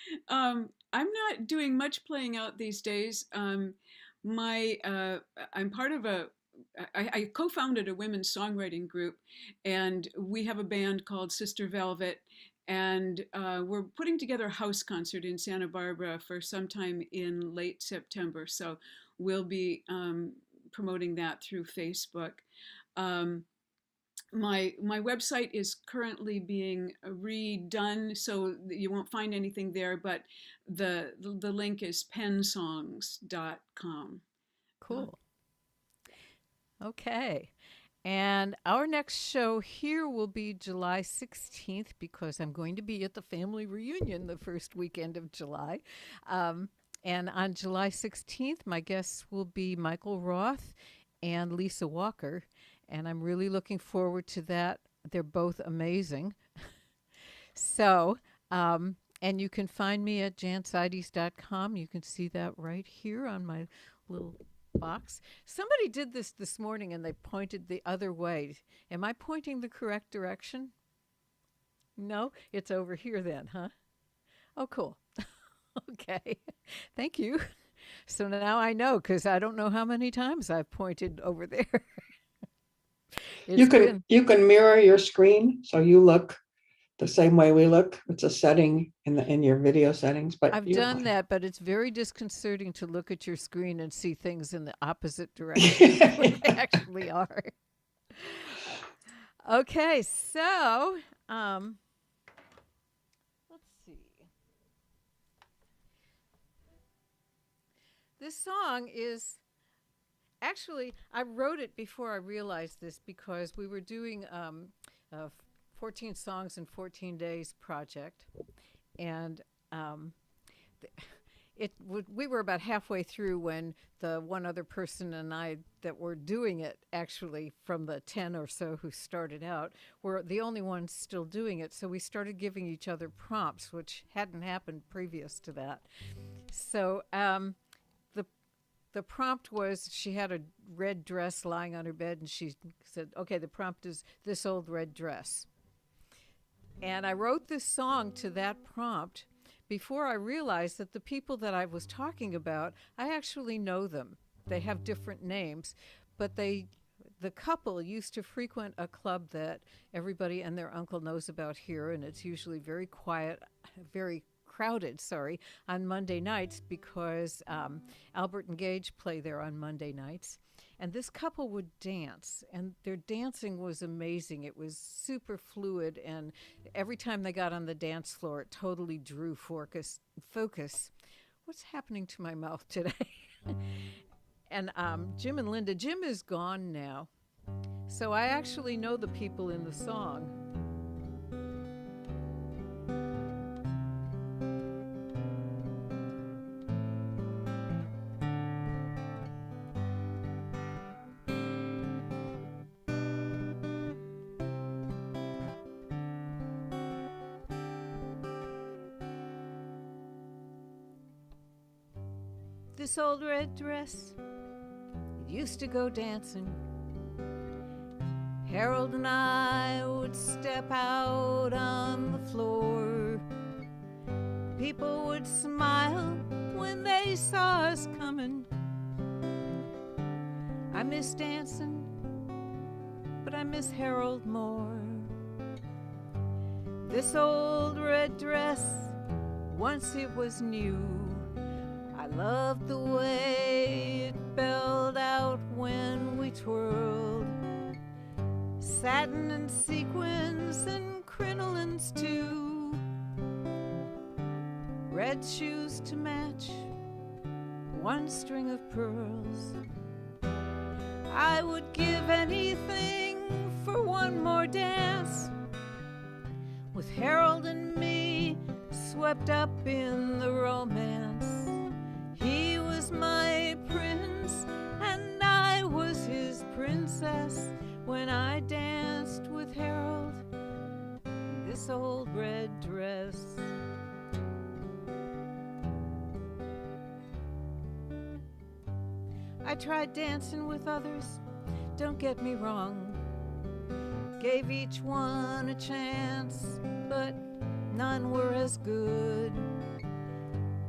I'm not doing much playing out these days. My I'm part of I co-founded a women's songwriting group, and we have a band called Sister Velvet, and we're putting together a house concert in Santa Barbara for sometime in late September. So we'll be promoting that through Facebook. Um, my website is currently being redone, so that you won't find anything there, but the link is pensongs.com. Uh, Cool. Okay. And our next show here will be July 16th because I'm going to be at the family reunion the first weekend of July. Um, and on July 16th, my guests will be Michael Roth and Lisa Walker. And I'm really looking forward to that. They're both amazing. So, and you can find me at janseides.com. You can see that right here on my little box. Somebody did this morning and they pointed the other way. Am I pointing the correct direction? No, it's over here then, huh? Oh, cool. Okay. Thank you. So now I know because I don't know how many times I've pointed over there. You It's can been, you can mirror your screen so you look the same way we look. It's a setting in your video settings, but I've you're done fine. that, but it's very disconcerting to look at your screen and see things in the opposite direction of where they actually are. Okay, so let's see. This song is actually, I wrote it before I realized this because we were doing a 14 songs in 14 days project, and um, we were about halfway through when the one other person and I that were doing it, actually from the 10 or so who started out, were the only ones still doing it. So we started giving each other prompts, which hadn't happened previous to that. So the the prompt was she had a red dress lying on her bed, and she said, "Okay, the prompt is this old red dress." And I wrote this song to that prompt before I realized that the people that I was talking about, I actually know them. They have different names, but the couple used to frequent a club that everybody and their uncle knows about here, and it's usually very quiet, very crowded, sorry, on Monday nights because Albert and Gage play there on Monday nights. And this couple would dance, and their dancing was amazing. It was super fluid, and every time they got on the dance floor, it totally drew focus. What's happening to my mouth today? And Jim and Linda. Jim is gone now, so I actually know the people in the song. This old red dress, it used to go dancing. Harold and I would step out on the floor. People would smile when they saw us coming. I miss dancing, but I miss Harold more. This old red dress, once it was new. I loved the way it belled out when we twirled. Satin and sequins and crinolines too. Red shoes to match, one string of pearls. I would give anything for one more dance with Harold and me swept up in the romance. He was my prince and I was his princess when I danced with Harold in this old red dress. I tried dancing with others, don't get me wrong. Gave each one a chance, but none were as good.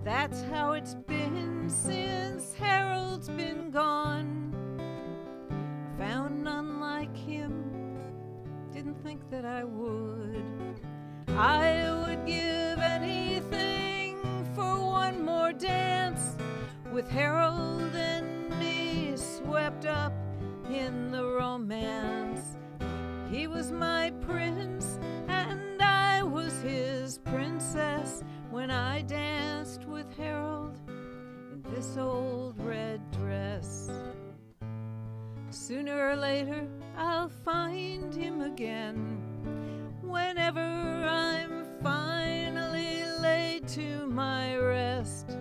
That's how it's been since Harold's been gone. Found none like him, didn't think that I would. I would give anything for one more dance with Harold and me swept up in the romance. He was my prince and I was his princess when I danced with Harold in this old red dress. Sooner or later I'll find him again, whenever I'm finally laid to my rest.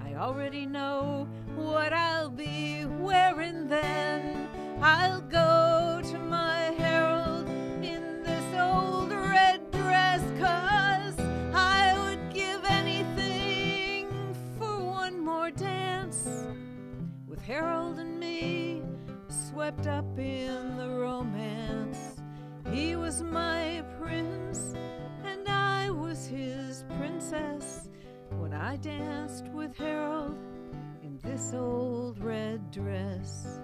I already know what I'll be wearing then. I'll go to my Harold in this old red dress, 'cause I would give anything for one more dance with Harold and me swept up in the romance. He was my prince and I was his princess when I danced with Harold in this old red dress.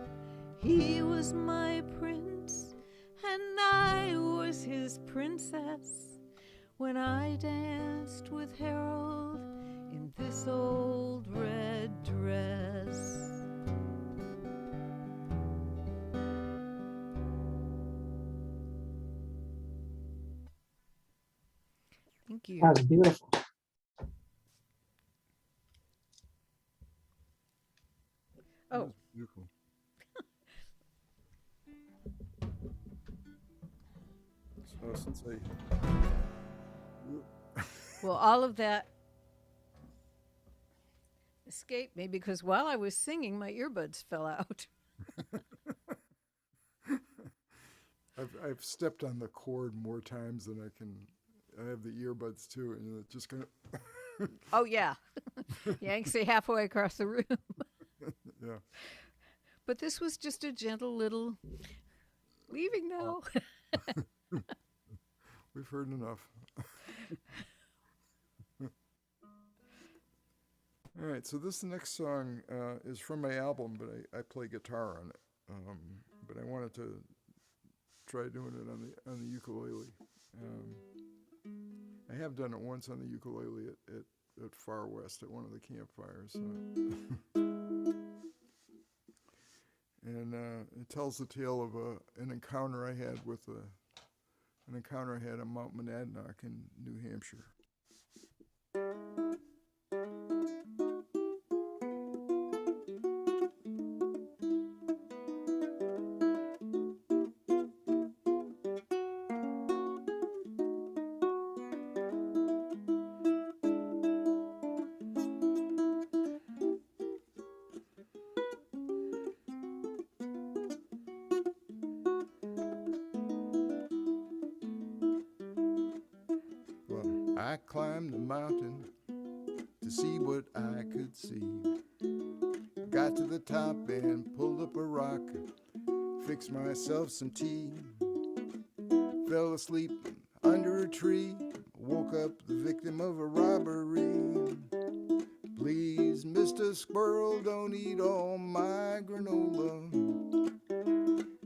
He was my prince and I was his princess when I danced with Harold in this old red dress. Thank you. That was beautiful. Oh, Beautiful. So since well, all of that escaped me because while I was singing, my earbuds fell out. I've stepped on the cord more times than I can. I have the earbuds too, and it just kind of Oh, yeah. Yanks it halfway across the room. yeah. But this was just a gentle little leaving now. We've heard enough. All right, so this next song is from my album, but I play guitar on it. But I wanted to try doing it on the ukulele. I have done it once on the ukulele at Far West at one of the campfires. And it tells the tale of an encounter I had on Mount Monadnock in New Hampshire. I climbed the mountain to see what I could see. Got to the top and pulled up a rock, fixed myself some tea. Fell asleep under a tree, woke up the victim of a robbery. Please, Mr. Squirrel, don't eat all my granola.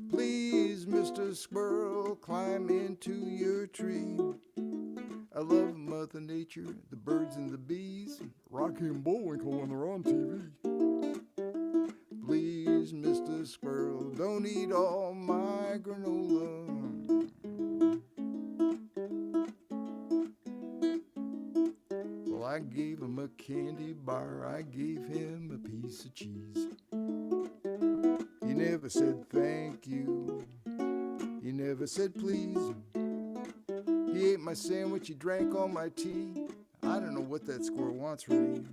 Please, Mr. Squirrel, climb into your tree. love Mother Nature, the birds and the bees, Rocky and Bullwinkle when they're on TV. Please, Mr. Squirrel, don't eat all my granola. Well, I gave him a candy bar, I gave him a piece of cheese. He never said thank you, he never said please. He ate my sandwich, he drank all my tea. I don't know what that squirrel wants from me.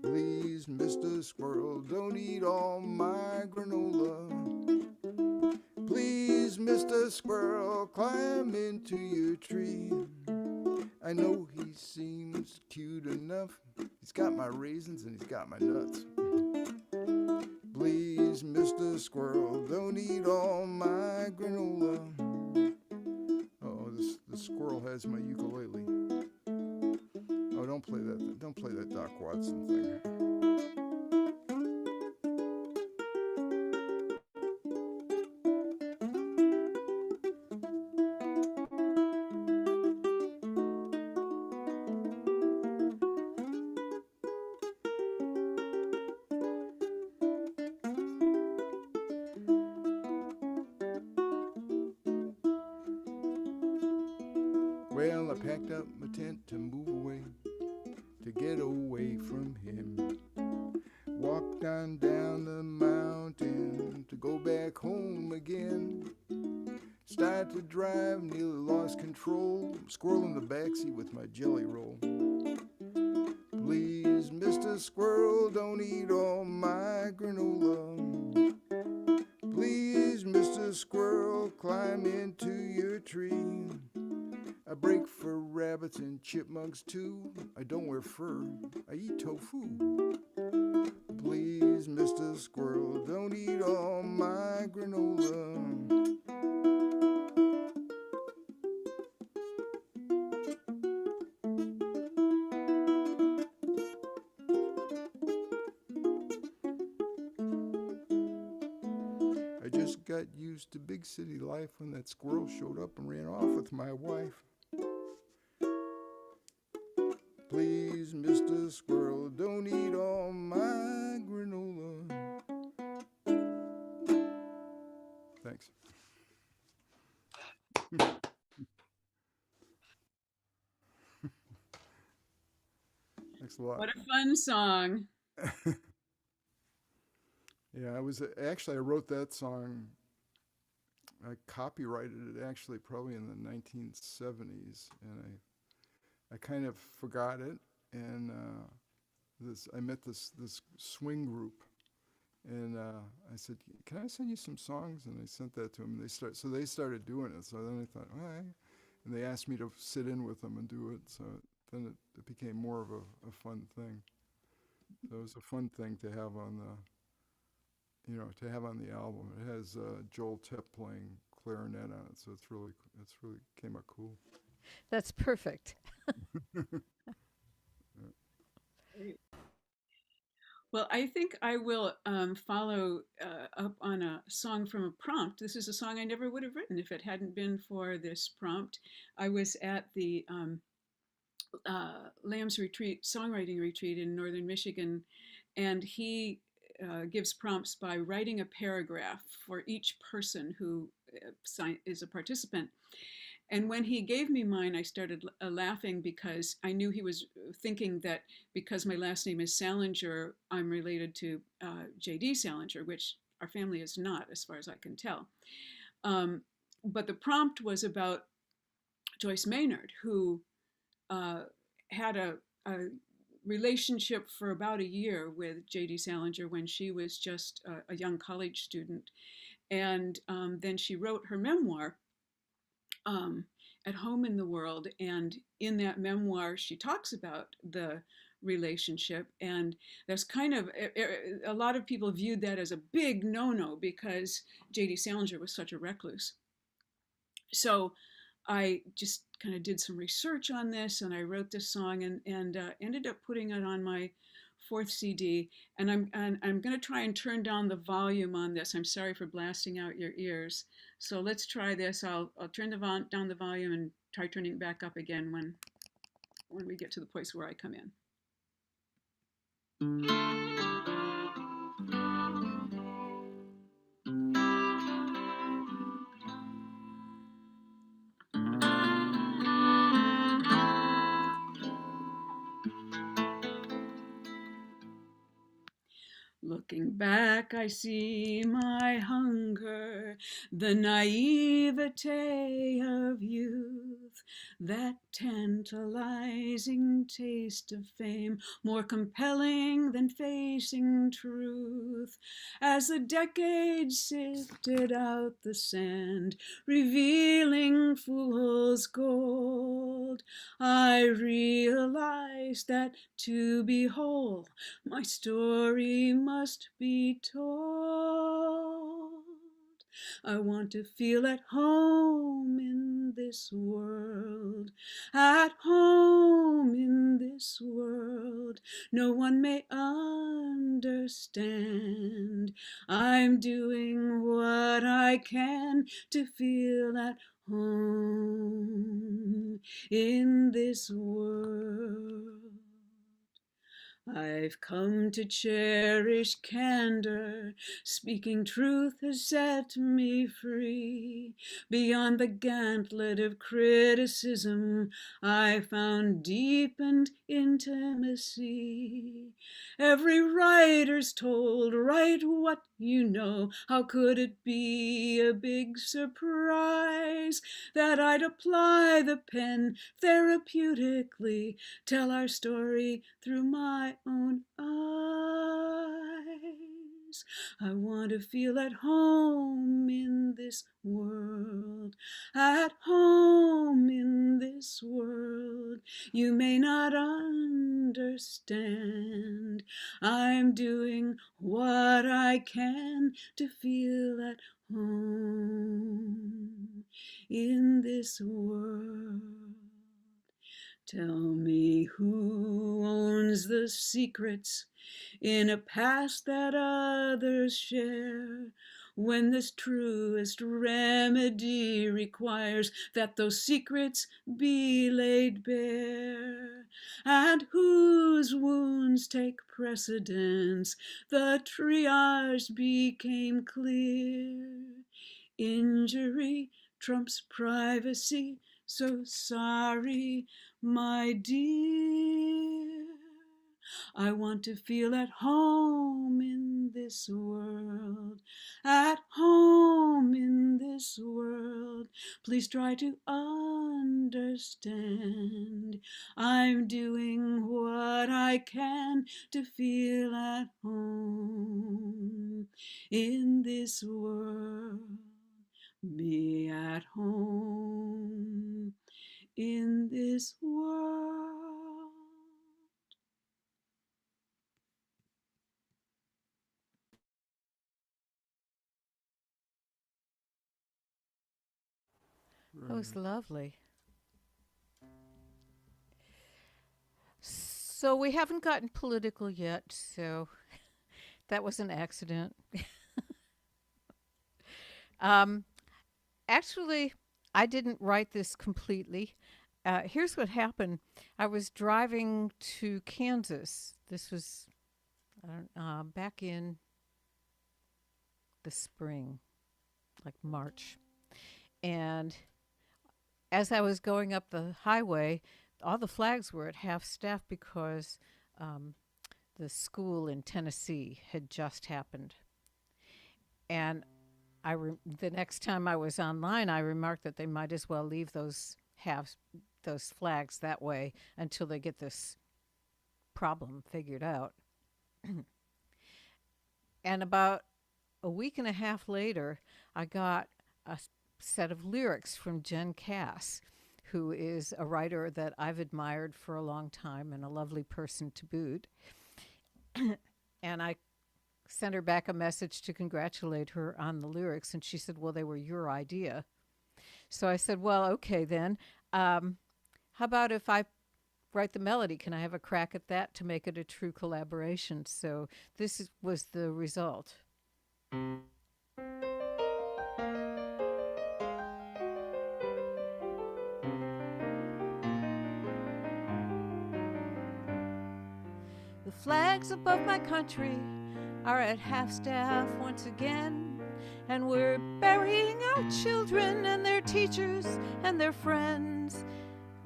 Please, Mr. Squirrel, don't eat all my granola. Please, Mr. Squirrel, climb into your tree. I know he seems cute enough. He's got my raisins and he's got my nuts. Please, Mr. Squirrel, don't eat all my granola. Oh, the squirrel has my ukulele. Oh, don't play that Doc Watson thing. Well, I packed up my tent to move away, to get away from him. Walked on down the mountain to go back home again. Started to drive, nearly lost control. Squirrel in the backseat with my jelly roll. Please, Mr. Squirrel, don't eat all my granola. Please, Mr. Squirrel, climb into your tree. I break for rabbits and chipmunks too. I don't wear fur, I eat tofu. Please, Mr. Squirrel, don't eat all my granola. I just got used to big city life when that squirrel showed up and ran off with my wife. Please, Mr. Squirrel, don't eat all my granola. Thanks. Thanks a lot. What a fun song. Yeah, I wrote that song. I copyrighted it actually probably in the 1970s, and I kind of forgot it. And I met this swing group, and I said, "Can I send you some songs?" And I sent that to them. And they started doing it. So then I thought, all right. And they asked me to sit in with them and do it. So then it became more of a fun thing. So it was a fun thing to have on the album. It has Joel Tepp playing clarinet on it, so it's really came out cool. That's perfect. Well, I think I will follow up on a song from a prompt. This is a song I never would have written if it hadn't been for this prompt. I was at the Lamb's retreat, songwriting retreat in northern Michigan, and he gives prompts by writing a paragraph for each person who is a participant. And when he gave me mine, I started laughing because I knew he was thinking that because my last name is Salinger, I'm related to J.D. Salinger, which our family is not, as far as I can tell. But the prompt was about Joyce Maynard, who had a relationship for about a year with J.D. Salinger when she was just a young college student. And then she wrote her memoir, At Home in the World. And in that memoir, she talks about the relationship. And there's kind of, a lot of people viewed that as a big no-no because J.D. Salinger was such a recluse. So I just kind of did some research on this, and I wrote this song and ended up putting it on my fourth CD. And I'm going to try and turn down the volume on this. I'm sorry for blasting out your ears. So let's try this. I'll turn down the volume and try turning back up again when we get to the place where I come in. Looking back, I see my hunger, the naivete of youth, that tantalizing taste of fame, more compelling than facing truth. As the decades sifted out the sand, revealing fool's gold, I realized that to be whole, my story must be told. I want to feel at home in this world, at home in this world. No one may understand. I'm doing what I can to feel at home in this world. I've come to cherish candor. Speaking truth has set me free. Beyond the gauntlet of criticism, I found deepened intimacy. Every writer's told, write what you know. How could it be a big surprise that I'd apply the pen therapeutically, tell our story through my own eyes? I want to feel at home in this world, at home in this world. You may not understand. I'm doing what I can to feel at home in this world. Tell me who owns the secrets in a past that others share, when this truest remedy requires that those secrets be laid bare, and whose wounds take precedence. The triage became clear. Injury trumps privacy, so sorry, my dear. I want to feel at home in this world, at home in this world. Please try to understand. I'm doing what I can to feel at home in this world. Be at home in this world. That was lovely. So we haven't gotten political yet, so that was an accident. um, Actually, I didn't write this completely. Here's what happened. I was driving to Kansas. This was back in the spring, like March. And as I was going up the highway, all the flags were at half staff because the school in Tennessee had just happened. And the next time I was online, I remarked that they might as well leave those flags that way until they get this problem figured out. And about a week and a half later, I got a set of lyrics from Jen Cass, who is a writer that I've admired for a long time and a lovely person to boot. And I sent her back a message to congratulate her on the lyrics, and she said, well, they were your idea. So I said, well, okay then. How about if I write the melody? Can I have a crack at that to make it a true collaboration? So was the result. flags above my country are at half-staff once again, and we're burying our children and their teachers and their friends.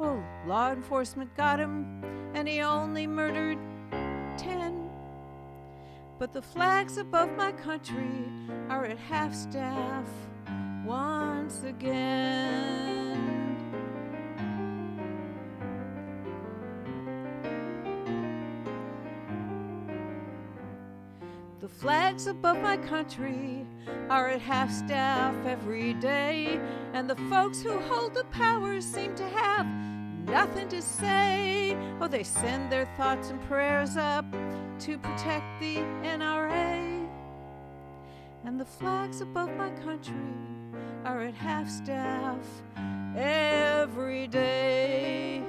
Oh, law enforcement got him, and he only murdered 10. But the flags above my country are at half-staff once again. The flags above my country are at half-staff every day, and the folks who hold the powers seem to have nothing to say. Oh, they send their thoughts and prayers up to protect the NRA. And the flags above my country are at half-staff every day.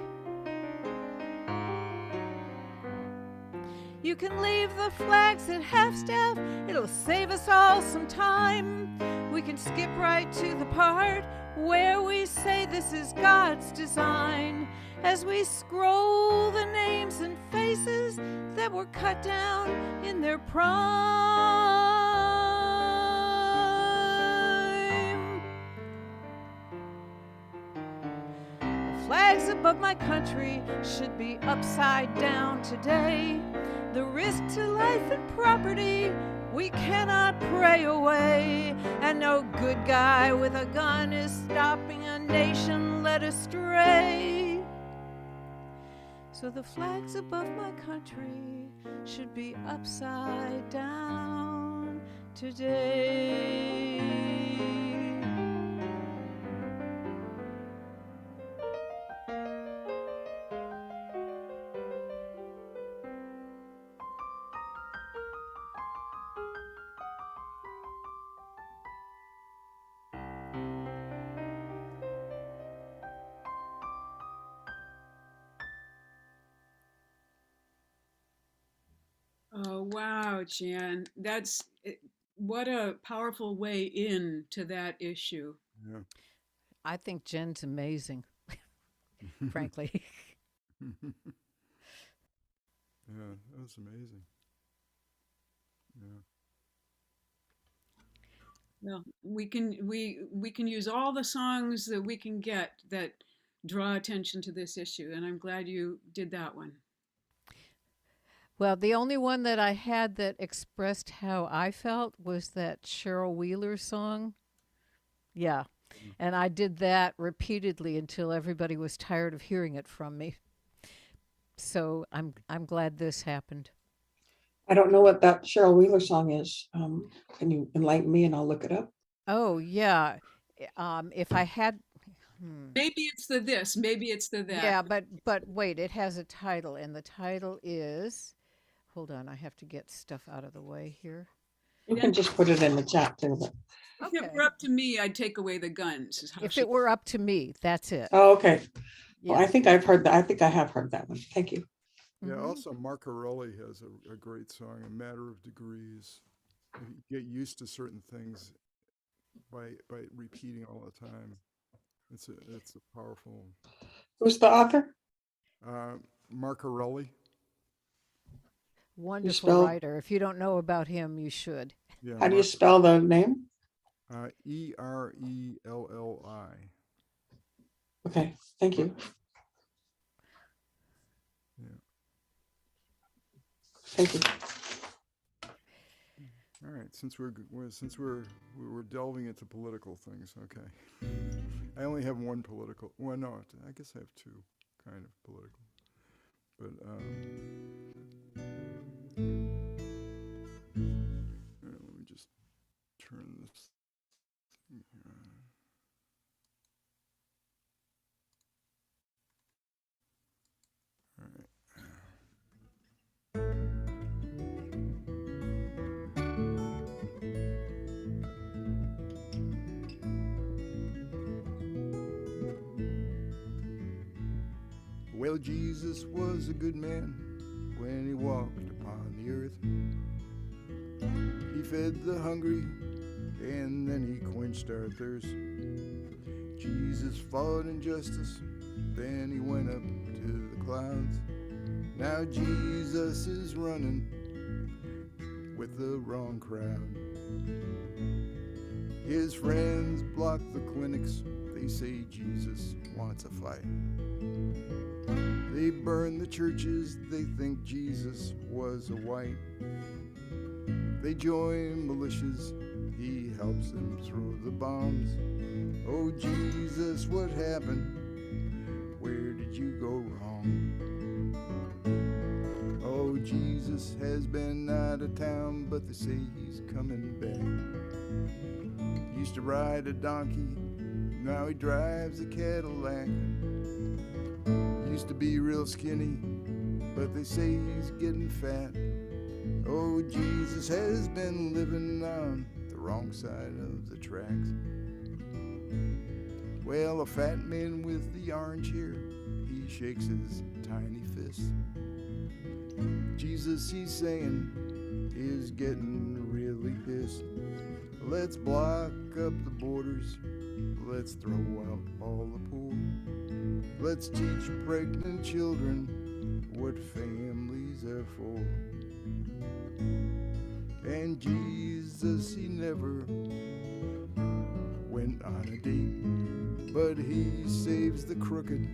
You can leave the flags at half-staff, it'll save us all some time. We can skip right to the part where we say this is God's design, as we scroll the names and faces that were cut down in their prime. The flags above my country should be upside down today. The risk to life and property we cannot pray away, and no good guy with a gun is stopping a nation led astray. So the flags above my country should be upside down today. Oh, wow, Jan. What a powerful way in to that issue. Yeah. I think Jen's amazing, frankly. Yeah, that was amazing. Yeah. Well, we can use all the songs that we can get that draw attention to this issue, and I'm glad you did that one. Well, the only one that I had that expressed how I felt was that Cheryl Wheeler song. Yeah. And I did that repeatedly until everybody was tired of hearing it from me. So I'm glad this happened. I don't know what that Cheryl Wheeler song is. Can you enlighten me and I'll look it up? Oh, yeah. If I had Maybe it's the this, maybe it's the that. Yeah, but wait, it has a title, and the title is, hold on, I have to get stuff out of the way here. You can just put it in the chat too. But... If it were up to me, I'd take away the guns. Is how If she- it were up to me, that's it. Oh, okay. Yeah. Well, I think I've heard that. I think I have heard that one. Thank you. Yeah, Mhm. also Marcarelli has a great song, A Matter of Degrees. You get used to certain things by repeating all the time. It's a powerful Who's the author? Marcarelli. Wonderful spell- writer. If you don't know about him, you should. Yeah, How do you spell the name? Erelli. Okay, thank you. Yeah. Thank you. All right, since we're delving into political things, okay. I only have one political. Well, no, I guess I have two, kind of political. But let me just turn this thing on. All right. Well, Jesus was a good man when he walked upon the earth. He fed the hungry and then he quenched our thirst. Jesus fought injustice, then he went up to the clouds. Now Jesus is running with the wrong crowd. His friends block the clinics. They say Jesus wants a fight. They burn the churches. They think Jesus was a white. They join militias. He helps them throw the bombs. Oh, Jesus, what happened? Where did you go wrong? Oh, Jesus has been out of town, but they say he's coming back. He used to ride a donkey, now he drives a Cadillac. He used to be real skinny, but they say he's getting fat. Oh, Jesus has been living on the wrong side of the tracks. Well, a fat man with the orange hair, he shakes his tiny fist. Jesus, he's saying, is getting really pissed. Let's block up the borders. Let's throw out all the poor. Let's teach pregnant children what families are for. And Jesus, he never went on a date, but he saves the crooked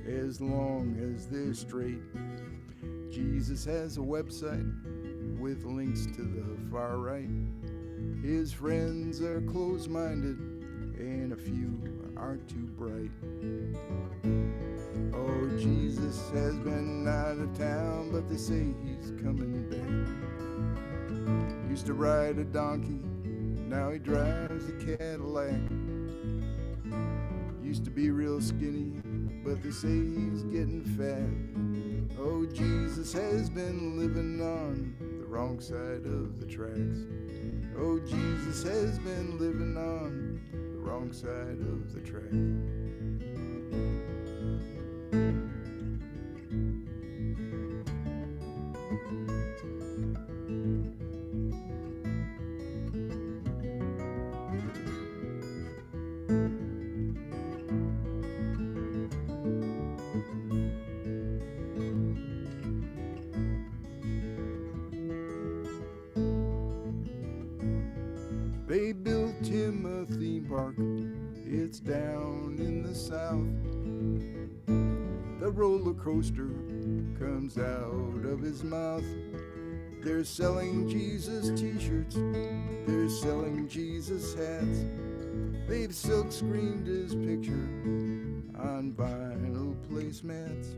as long as they're straight. Jesus has a website with links to the far right. His friends are close-minded and a few aren't too bright. Oh, Jesus has been out of town, but they say he's coming back. Used to ride a donkey, now he drives a Cadillac. Used to be real skinny, but they say he's getting fat. Oh, Jesus has been living on the wrong side of the tracks. Oh, Jesus has been living on the wrong side of the tracks. They built him a theme park, it's down in the south. The roller coaster comes out of his mouth. They're selling Jesus t-shirts, they're selling Jesus hats. They've silk screened his picture on vinyl placemats.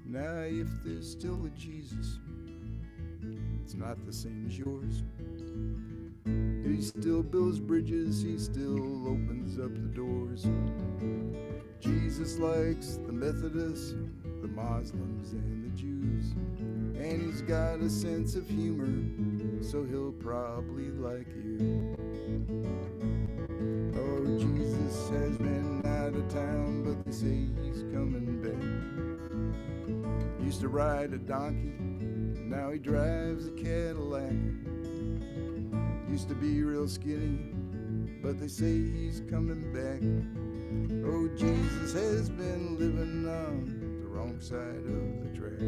Now if there's still a Jesus, it's not the same as yours. He still builds bridges, he still opens up the doors. Jesus likes the Methodists, the Muslims, and the Jews. And he's got a sense of humor, so he'll probably like you. Oh, Jesus has been out of town, but they say he's coming back. Used to ride a donkey, now he drives a Cadillac. Used to be real skinny, but they say he's coming back. Oh, Jesus has been living on the wrong side of the tracks.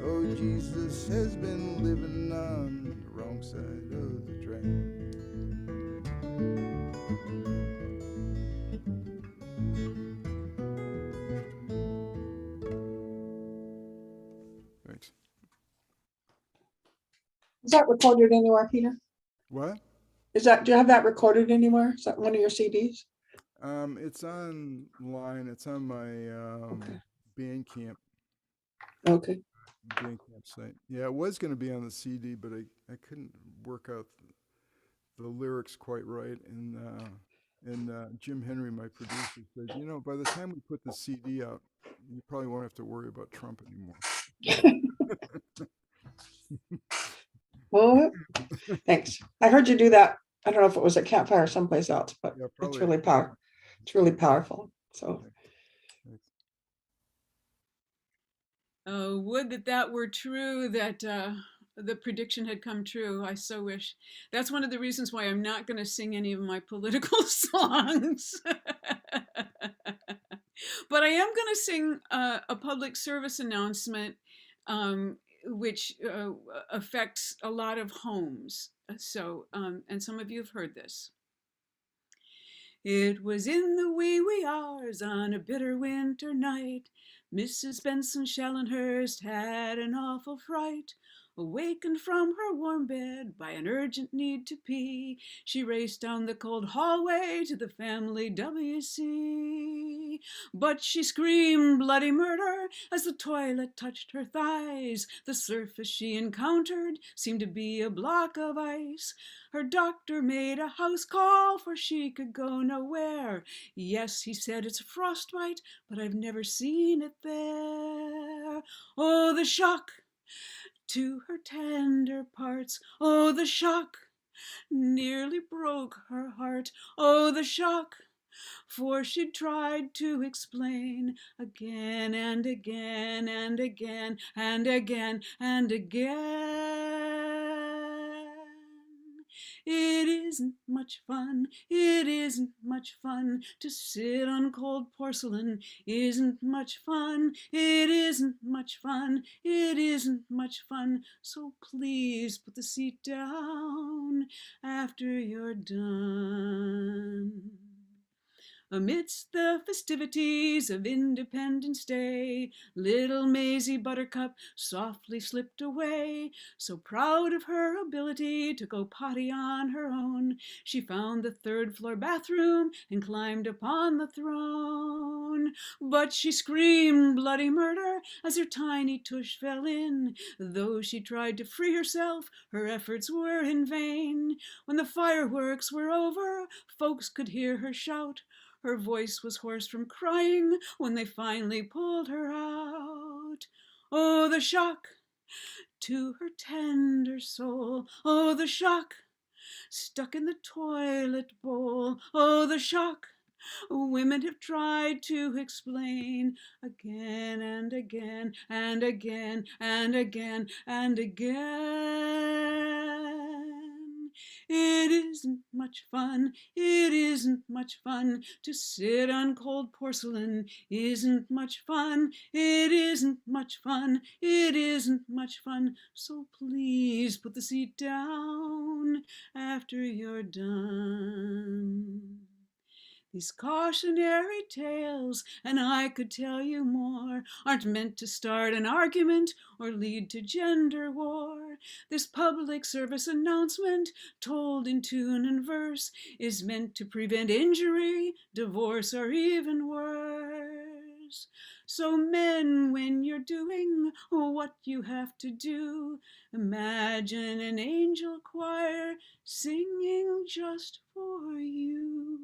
Oh, Jesus has been living on the wrong side of the tracks. Thanks. Is that recorded anywhere, Peter? What? Do you have that recorded anywhere? Is that one of your CDs? It's online. It's on my Okay. Bandcamp Okay. site. Yeah, it was going to be on the CD, but I couldn't work out the lyrics quite right. And Jim Henry, my producer, said, by the time we put the CD out, you probably won't have to worry about Trump anymore. Well, thanks. I heard you do that. I don't know if it was at Campfire or someplace else, but Yeah, it's probably. really powerful. It's really powerful. So Thanks. Oh, would that were true, that the prediction had come true. I so wish. That's one of the reasons why I'm not going to sing any of my political songs. But I am going to sing a public service announcement, which affects a lot of homes. So, and some of you have heard this. It was in the wee hours on a bitter winter night. Mrs. Benson Shallenhurst had an awful fright. Awakened from her warm bed by an urgent need to pee, she raced down the cold hallway to the family WC. But she screamed bloody murder as the toilet touched her thighs. The surface she encountered seemed to be a block of ice. Her doctor made a house call, for she could go nowhere. Yes, he said, it's frostbite, but I've never seen it there. Oh, the shock to her tender parts. Oh, the shock nearly broke her heart. Oh, the shock, for she tried to explain again and again and again and again and again. It isn't much fun, it isn't much fun to sit on cold porcelain. Isn't much fun, it isn't much fun, it isn't much fun. So please put the seat down after you're done. Amidst the festivities of Independence Day, little Maisie Buttercup softly slipped away. So proud of her ability to go potty on her own, she found the third-floor bathroom and climbed upon the throne. But she screamed bloody murder as her tiny tush fell in. Though she tried to free herself, her efforts were in vain. When the fireworks were over, folks could hear her shout. Her voice was hoarse from crying when they finally pulled her out. Oh, the shock to her tender soul. Oh, the shock stuck in the toilet bowl. Oh, the shock women have tried to explain again and again and again and again and again. It isn't much fun, it isn't much fun to sit on cold porcelain. Isn't much fun, it isn't much fun, it isn't much fun. So please put the seat down after you're done. These cautionary tales, and I could tell you more, aren't meant to start an argument or lead to gender war. This public service announcement, told in tune and verse, is meant to prevent injury, divorce, or even worse. So men, when you're doing what you have to do, imagine an angel choir singing just for you.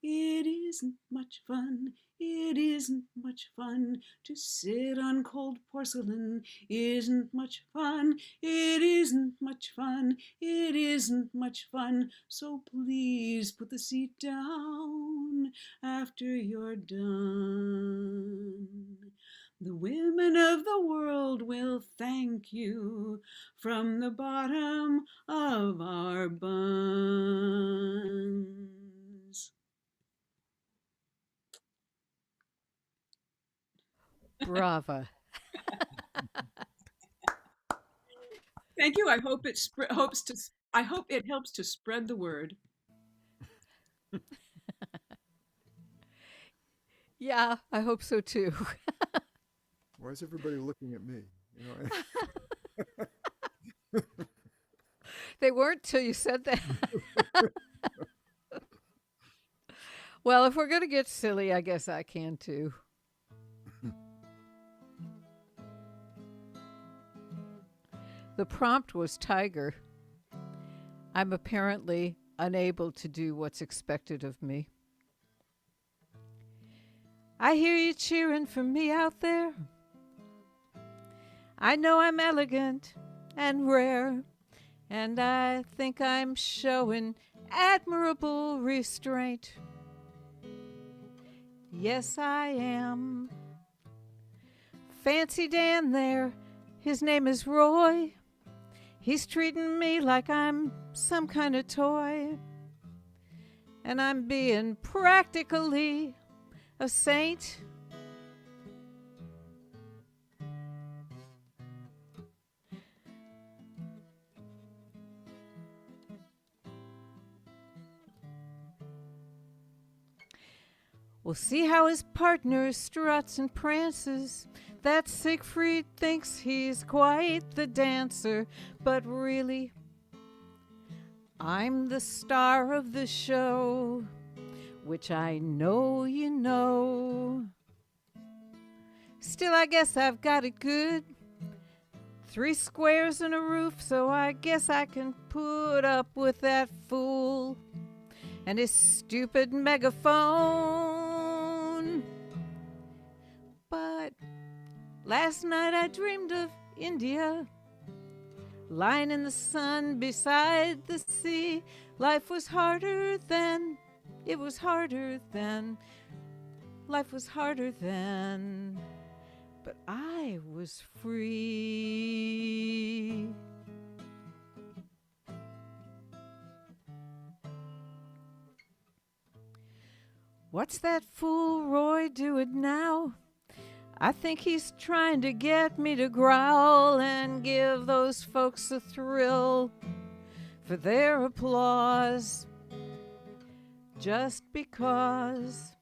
It isn't much fun, it isn't much fun to sit on cold porcelain. Isn't much fun, it isn't much fun, it isn't much fun. So please put the seat down after you're done. The women of the world will thank you from the bottom of our buns. Brava. Thank you. I hope it helps to spread the word. Yeah, I hope so too. Why is everybody looking at me? You know, They weren't till you said that. Well, if we're going to get silly, I guess I can too. The prompt was tiger. I'm apparently unable to do what's expected of me. I hear you cheering for me out there. I know I'm elegant and rare, and I think I'm showing admirable restraint. Yes, I am. Fancy Dan there, his name is Roy. He's treating me like I'm some kind of toy. And I'm being practically a saint. We'll see how his partner struts and prances. That Siegfried thinks he's quite the dancer, but really, I'm the star of the show, which I know you know. Still, I guess I've got it good. 3 squares and a roof, so I guess I can put up with that fool and his stupid megaphone. But last night I dreamed of India, lying in the sun beside the sea. Life was harder then, it was harder then. Life was harder then, but I was free. What's that fool Roy doing now? I think he's trying to get me to growl and give those folks a thrill for their applause. Just because.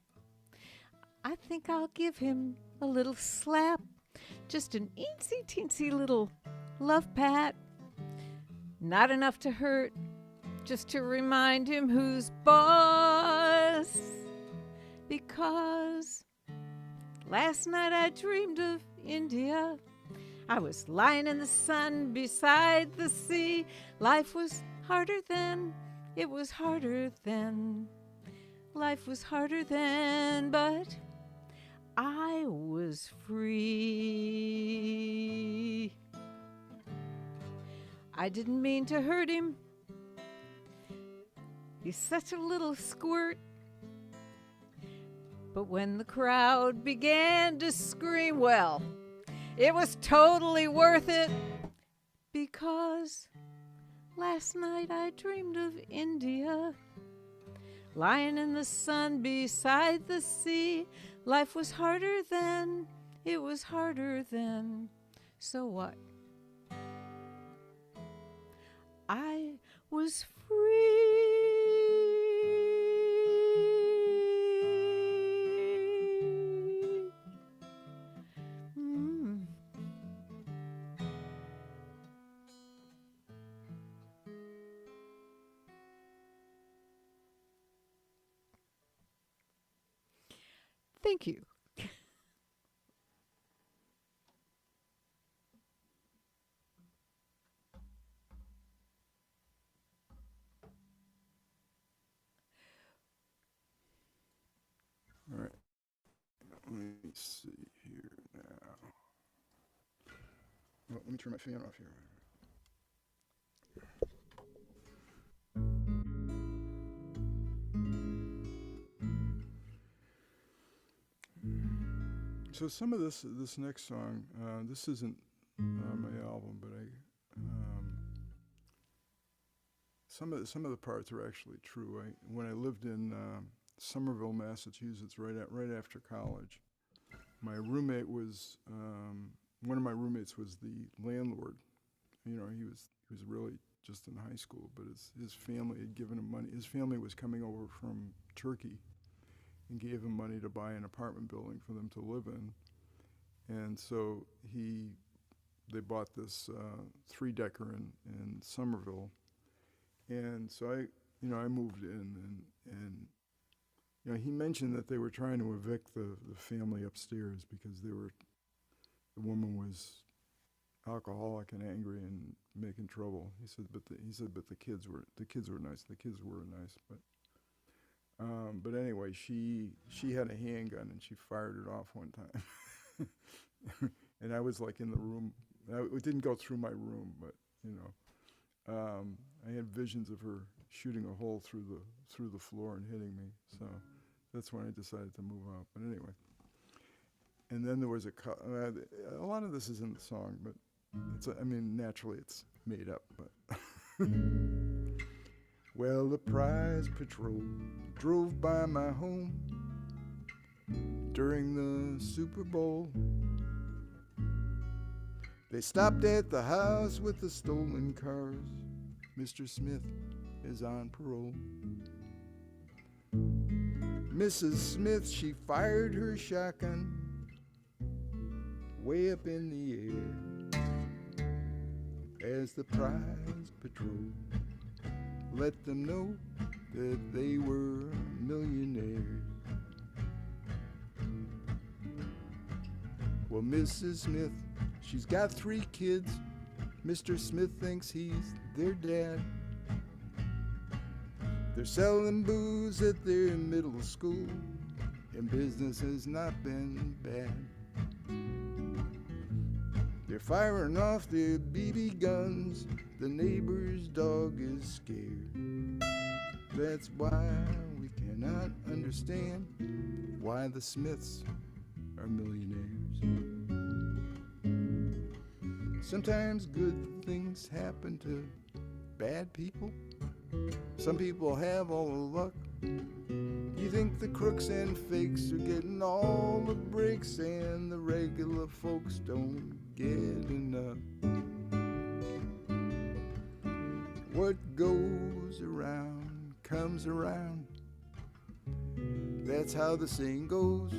I think I'll give him a little slap, just an eensy teensy little love pat. Not enough to hurt, just to remind him who's boss. Because last night I dreamed of India. I was lying in the sun beside the sea. Life was harder then, it was harder then. Life was harder then, but I was free. I didn't mean to hurt him. He's such a little squirt. But when the crowd began to scream, well, it was totally worth it. Because last night I dreamed of India, lying in the sun beside the sea. Life was harder then, it was harder then. So what? I was free. Thank you. All right. Let me see here now. Well, let me turn my fan off here. So some of this next song, this isn't on my album, but some of the parts are actually true. When I lived in Somerville, Massachusetts, right after college, my roommate was one of my roommates was the landlord. You know, he was really just in high school, but his family had given him money. His family was coming over from Turkey and gave him money to buy an apartment building for them to live in. And so they bought this 3-decker in Somerville. And so I moved in, and he mentioned that they were trying to evict the family upstairs because the woman was alcoholic and angry and making trouble. He said, but the kids were nice. The kids were nice, but anyway, she had a handgun and she fired it off one time, and I was like in the room. It didn't go through my room, but I had visions of her shooting a hole through the floor and hitting me. So that's when I decided to move out. But anyway, and then there was a lot of this is in the song, but naturally it's made up. But well, the prize patrol drove by my home during the Super Bowl. They stopped at the house with the stolen cars. Mr. Smith is on parole. Mrs. Smith, she fired her shotgun way up in the air as the prize patrol let them know that they were millionaires. Well, Mrs. Smith, she's got 3 kids. Mr. Smith thinks he's their dad. They're selling booze at their middle school, and business has not been bad. They're firing off their BB guns. The neighbor's dog is scared. That's why we cannot understand why the Smiths are millionaires. Sometimes good things happen to bad people. Some people have all the luck. You think the crooks and fakes are getting all the breaks, and the regular folks don't get enough. What goes around comes around. That's how the saying goes.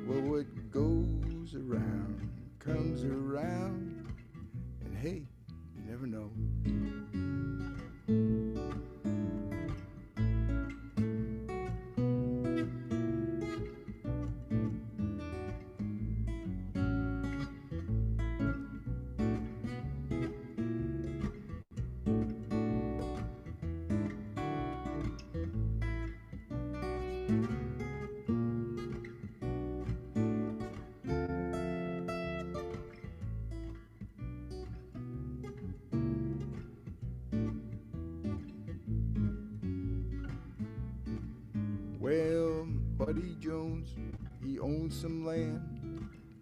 Well, what goes around comes around, and hey, you never know. Well, Buddy Jones, he owns some land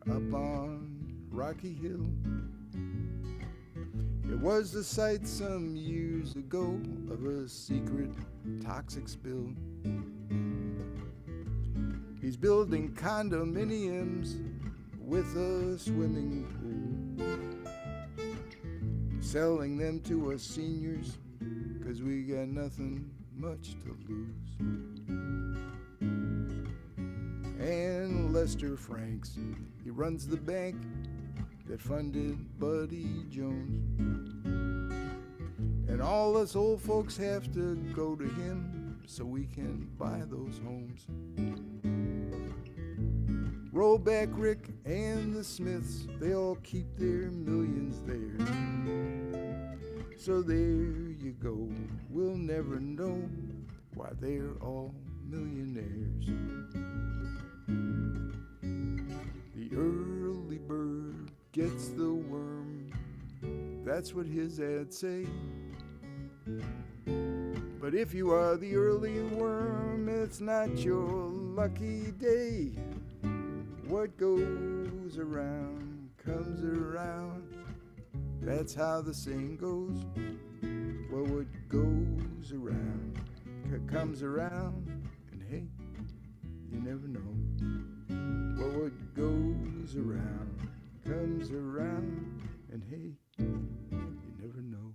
up on Rocky Hill. It was the site some years ago of a secret toxic spill. He's building condominiums with a swimming pool, selling them to us seniors, 'cause we got nothing much to lose. And Lester Franks, he runs the bank that funded Buddy Jones. And all us old folks have to go to him so we can buy those homes. Roll back Rick and the Smiths, they all keep their millions there. So there you go, we'll never know why they're all millionaires. The early bird gets the worm, that's what his ads say. But if you are the early worm, it's not your lucky day. What goes around comes around, that's how the saying goes. Well, what goes around comes around, and hey, you never know. Well, what goes around comes around, and hey, you never know.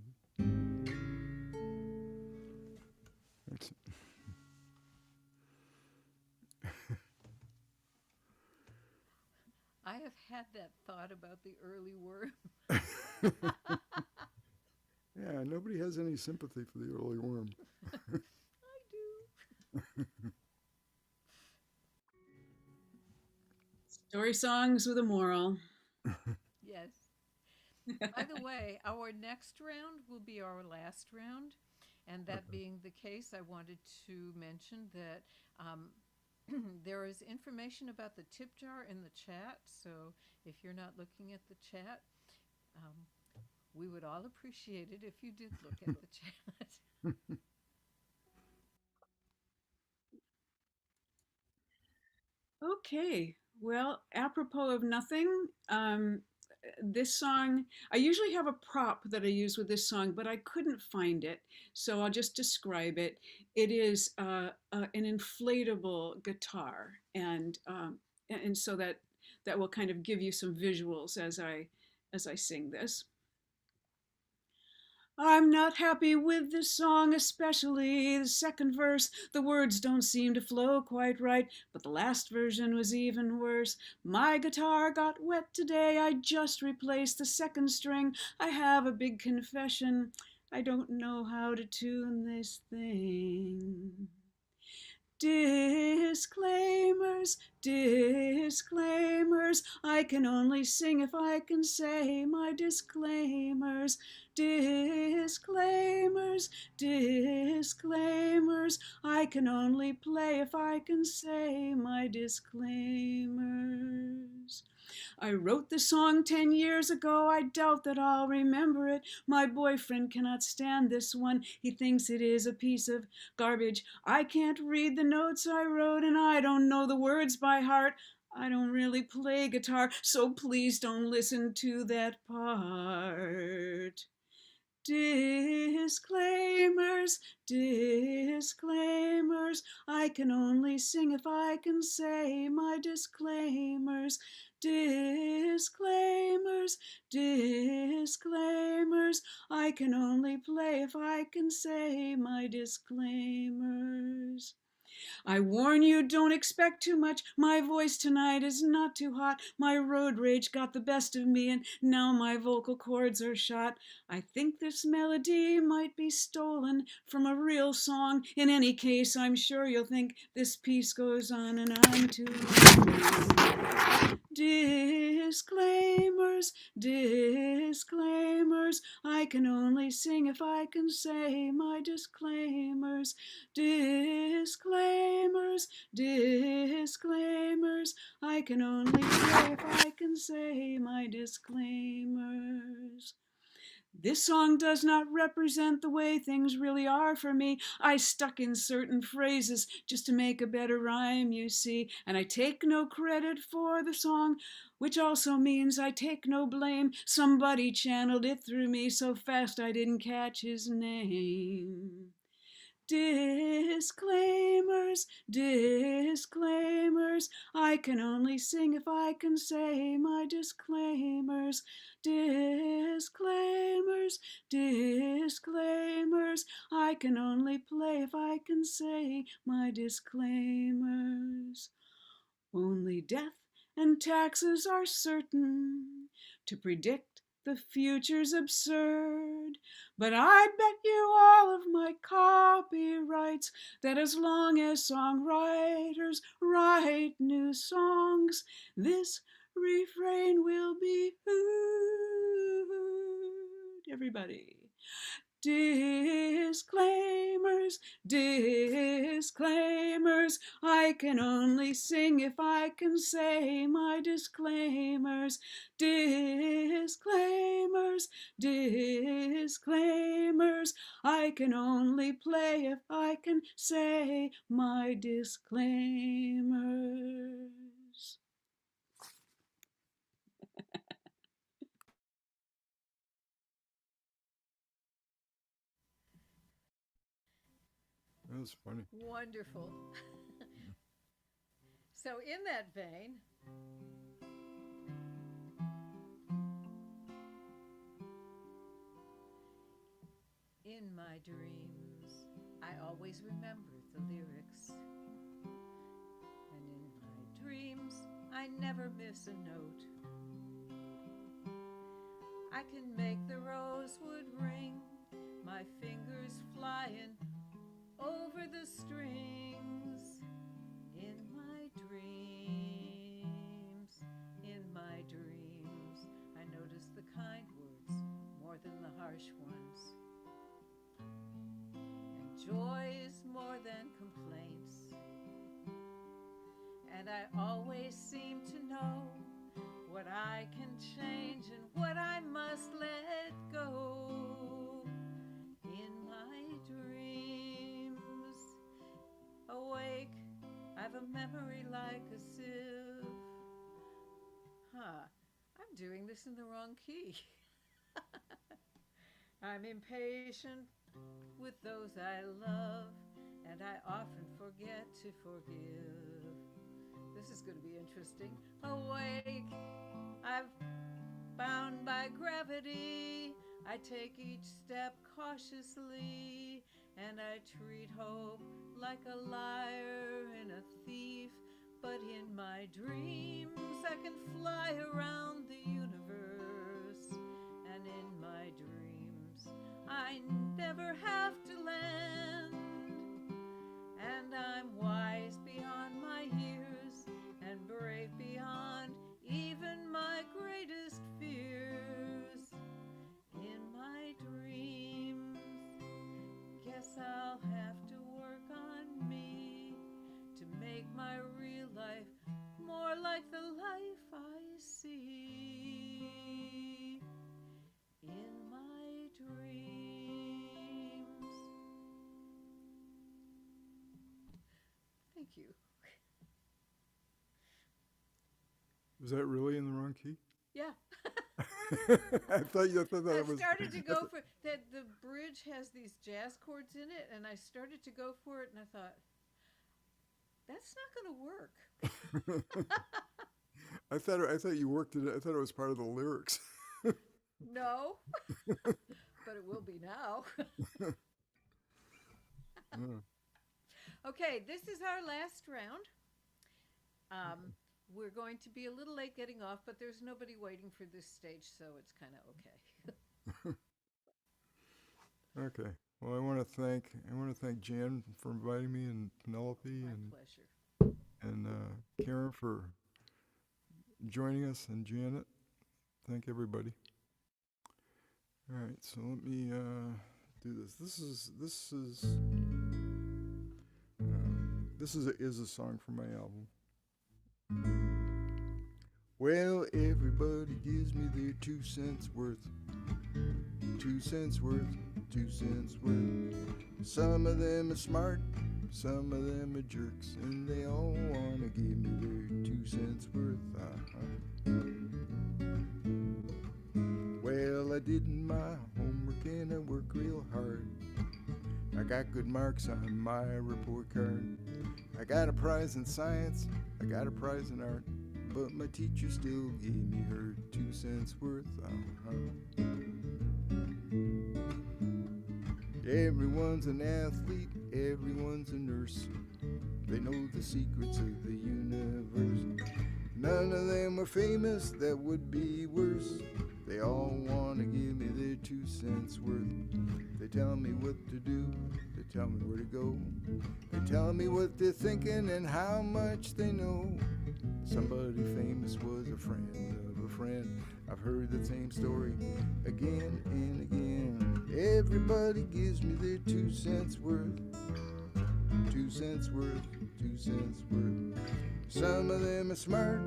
I have had that thought about the early worm. Yeah, nobody has any sympathy for the early worm. I do. Story songs with a moral. Yes. By the way, our next round will be our last round. And that being the case, I wanted to mention that there is information about the tip jar in the chat. So if you're not looking at the chat, um, we would all appreciate it if you did look at the chat. Okay, well, apropos of nothing, this song, I usually have a prop that I use with this song, but I couldn't find it. So I'll just describe it. It is an inflatable guitar. And so that will kind of give you some visuals as I sing this. I'm not happy with this song, especially the second verse. The words don't seem to flow quite right, but the last version was even worse. My guitar got wet today, I just replaced the second string. I have a big confession, I don't know how to tune this thing. Disclaimers, disclaimers, I can only sing if I can say my disclaimers. Disclaimers, disclaimers, I can only play if I can say my disclaimers. I wrote the song 10 years ago, I doubt that I'll remember it. My boyfriend cannot stand this one, he thinks it is a piece of garbage. I can't read the notes I wrote and I don't know the words by heart. I don't really play guitar, so please don't listen to that part. Disclaimers, disclaimers, I can only sing if I can say my disclaimers. Disclaimers, disclaimers, I can only play if I can say my disclaimers. I warn you, don't expect too much. My voice tonight is not too hot. My road rage got the best of me, and now my vocal cords are shot. I think this melody might be stolen from a real song. In any case, I'm sure you'll think this piece goes on and on too long. Disclaimers, disclaimers, I can only sing if I can say my disclaimers. Disclaimers, disclaimers, I can only play if I can say my disclaimers. This song does not represent the way things really are for me. I stuck in certain phrases just to make a better rhyme, you see, and I take no credit for the song, which also means I take no blame. Somebody channeled it through me so fast I didn't catch his name. Disclaimers, disclaimers, I can only sing if I can say my disclaimers. Disclaimers, disclaimers, I can only play if I can say my disclaimers. Only death and taxes are certain. To predict the future's absurd. But I'd bet you all of my copyrights that as long as songwriters write new songs, this refrain will be heard. Everybody. Disclaimers, disclaimers, I can only sing if I can say my disclaimers. Disclaimers, disclaimers, I can only play if I can say my disclaimers. That was funny. Wonderful. So, in that vein, in my dreams, I always remember the lyrics. And in my dreams, I never miss a note. I can make the rosewood ring, my fingers flying over the strings. In my dreams, in my dreams, I notice the kind words more than the harsh ones. And joy is more than complaints. And I always seem to know what I can change and what I must let go. In my dreams, awake, I've a memory like a sieve. I'm I'm doing this in the wrong key. I'm impatient with those I love, and I often forget to forgive. This is going to be interesting. Awake, I've bound by gravity. I take each step cautiously, and I treat hope like a liar and a thief. But in my dreams, I can fly around the universe, and in my dreams, I never have to land. And I'm wise beyond my years, and brave beyond even my greatest fears. In my dreams, guess I'll have to work on me to make my real life more like the life I see. In my dreams. Thank you. Was that really in the wrong key? Yeah. I thought that I was. started to go for that. The bridge has these jazz chords in it, and I started to go for it, and I thought, that's not going to work. I thought you worked it. I thought it was part of the lyrics. No, but it will be now. Okay, this is our last round. We're going to be a little late getting off, but there's nobody waiting for this stage, so it's kind of okay. Okay. Well, I want to thank Jan for inviting me, and Penelope, My and pleasure. and Karen for joining us, and Janet. Thank everybody. All right, so let me do this. This is a song from my album. Well, everybody gives me their 2 cents worth. 2 cents worth, 2 cents worth. Some of them are smart, some of them are jerks, and they all want to give me their 2 cents worth. Well, I did my homework and I work real hard. I got good marks on my report card. I got a prize in science, I got a prize in art, but my teacher still gave me her 2 cents worth. Everyone's an athlete, everyone's a nurse. They know the secrets of the universe. None of them are famous, that would be worse. They all want to give me their 2 cents worth. They tell me what to do, they tell me where to go. They tell me what they're thinking and how much they know. Somebody famous was a friend of a friend. I've heard the same story again and again. Everybody gives me their 2 cents worth. 2 cents worth, 2 cents worth. Some of them are smart,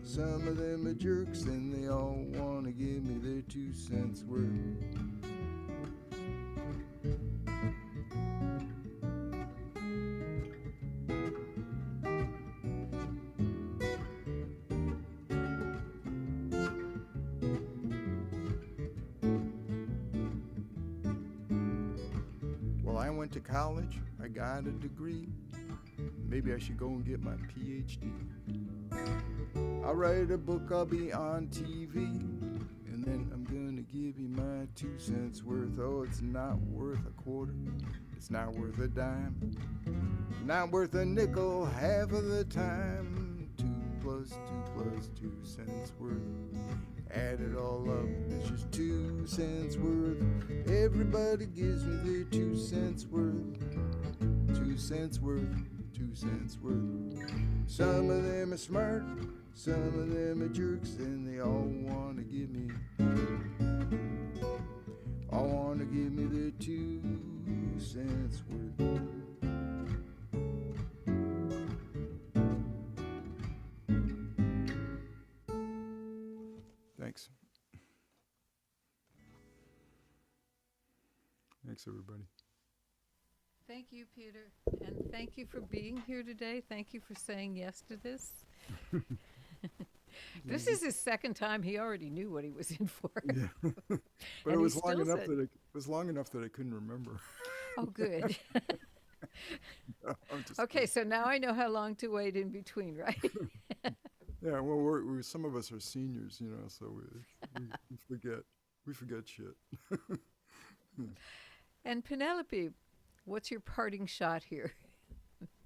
some of them are jerks, and they all want to give me their 2 cents worth. Well, I went to college, I got a degree. Maybe I should go and get my PhD. I'll write a book, I'll be on TV, and then I'm gonna give you my 2 cents worth. Oh, it's not worth a quarter, it's not worth a dime, not worth a nickel half of the time. 2 plus 2 plus 2 cents worth. Add it all up, it's just 2 cents worth. Everybody gives me their 2 cents worth. 2 cents worth, 2 cents worth. Some of them are smart, some of them are jerks, and they all want to give me, all want to give me their 2 cents worth. Thanks. Thanks, everybody. Thank you, Peter, and thank you for being here today. Thank you for saying yes to this. This is his second time. He already knew what he was in for. Yeah. But it And he was long still enough said, that it was long enough that I couldn't remember. oh, good. I'm just Okay, kidding. so now I know how long to wait in between, right? Yeah, well, some of us are seniors, so we forget shit. And Penelope, what's your parting shot here?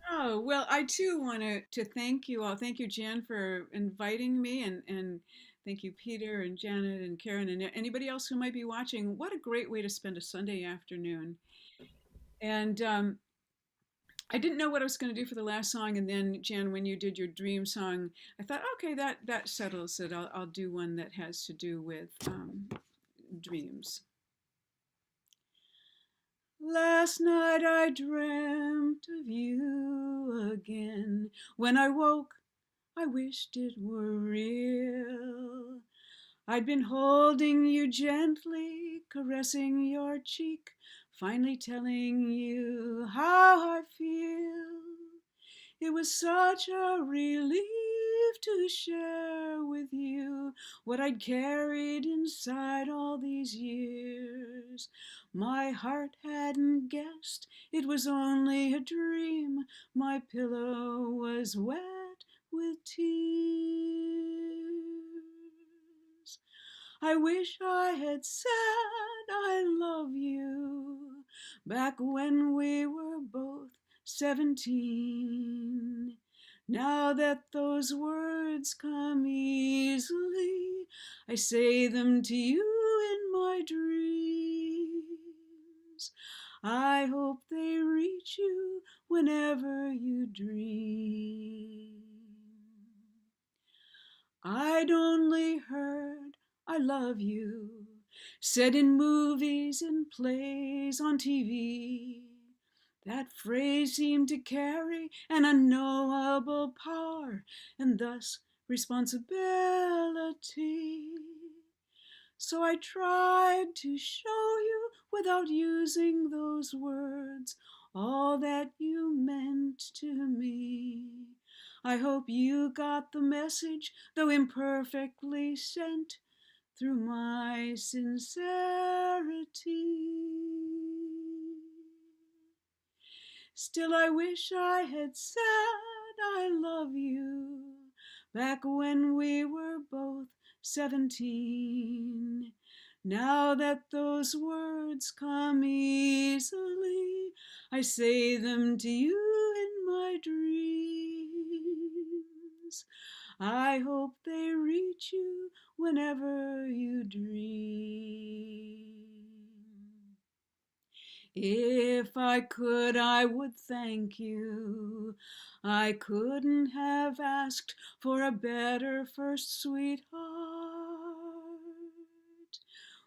Oh, well, I too want to thank you all. Thank you, Jan, for inviting me, and thank you, Peter and Janet and Karen and anybody else who might be watching. What a great way to spend a Sunday afternoon. And I didn't know what I was going to do for the last song, and then Jan, when you did your dream song, I thought, okay, that settles it. I'll do one that has to do with dreams. Last night I dreamt of you again. When I woke, I wished it were real. I'd been holding you gently, caressing your cheek, finally telling you how I feel. It was such a relief to share with you what I'd carried inside all these years. My heart hadn't guessed it was only a dream. My pillow was wet with tears. I wish I had said I love you back when we were both 17. Now that those words come easily, I say them to you in my dreams. I hope they reach you whenever you dream. I'd only heard I love you said in movies and plays on TV. That phrase seemed to carry an unknowable power and thus responsibility. So I tried to show you without using those words all that you meant to me. I hope you got the message, though imperfectly sent, through my sincerity. Still, I wish I had said I love you back when we were both 17. Now that those words come easily, I say them to you in my dreams. I hope they reach you whenever you dream. If I could, I would thank you. I couldn't have asked for a better first sweetheart.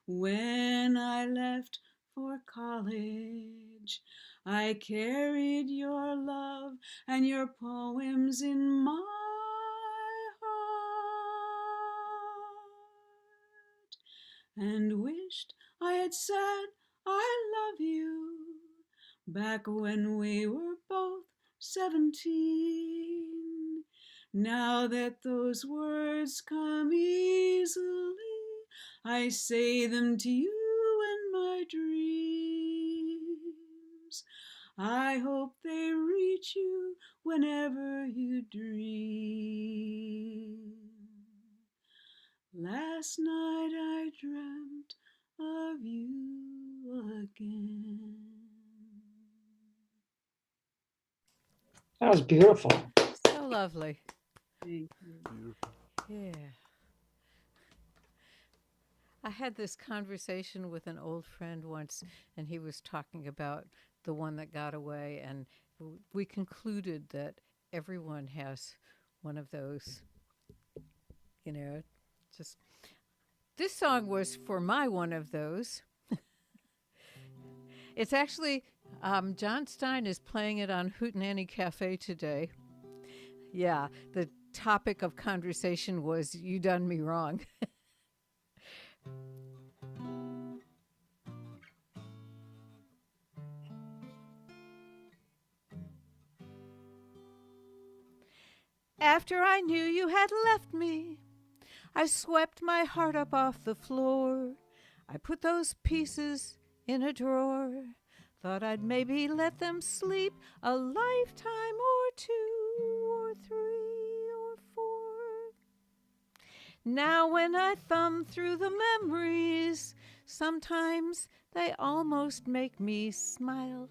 When I left for college, I carried your love and your poems in my heart and wished I had said I love you back when we were both 17. Now that those words come easily, I say them to you in my dreams. I hope they reach you whenever you dream. Last night I dreamt of you again. That was beautiful. So lovely. Thank you. Beautiful. Yeah. I had this conversation with an old friend once, and he was talking about the one that got away, and we concluded that everyone has one of those, you know, just. This song was for my one of those. It's actually, Jan Stein is playing it on Hootenanny Cafe today. Yeah, the topic of conversation was "You Done Me Wrong." After I knew you had left me, I swept my heart up off the floor. I put those pieces in a drawer. Thought I'd maybe let them sleep a lifetime or 2 or 3 or 4. Now when I thumb through the memories, sometimes they almost make me smile.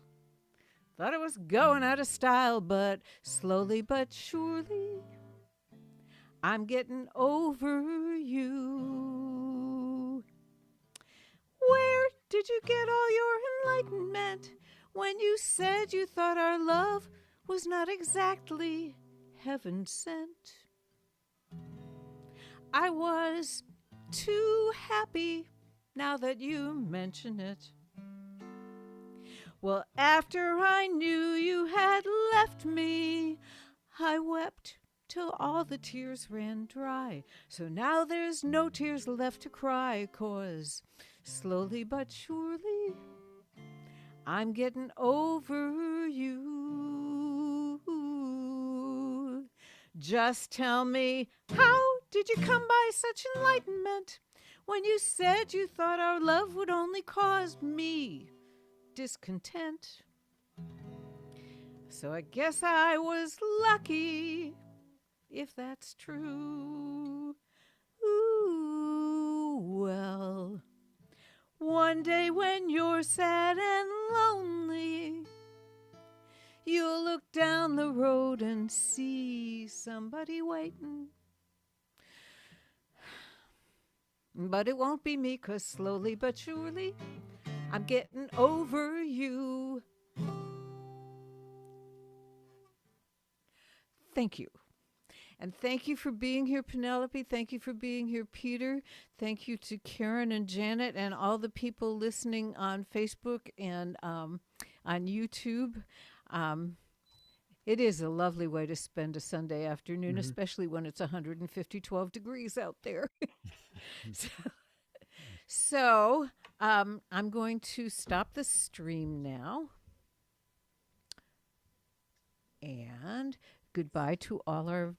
Thought it was going out of style, but slowly but surely, I'm getting over you. Where did you get all your enlightenment when you said you thought our love was not exactly heaven sent? I was too happy now that you mention it. Well, after I knew you had left me, I wept till all the tears ran dry. So now there's no tears left to cry, 'cause slowly but surely I'm getting over you. Just tell me, how did you come by such enlightenment when you said you thought our love would only cause me discontent? So I guess I was lucky, if that's true. Ooh, well, one day when you're sad and lonely, you'll look down the road and see somebody waiting. But it won't be me, 'cause slowly but surely I'm getting over you. Thank you. And thank you for being here, Penelope. Thank you for being here, Peter. Thank you to Karen and Janet and all the people listening on Facebook and on YouTube. It is a lovely way to spend a Sunday afternoon, especially when it's 12 degrees out there. So I'm going to stop the stream now. And goodbye to all our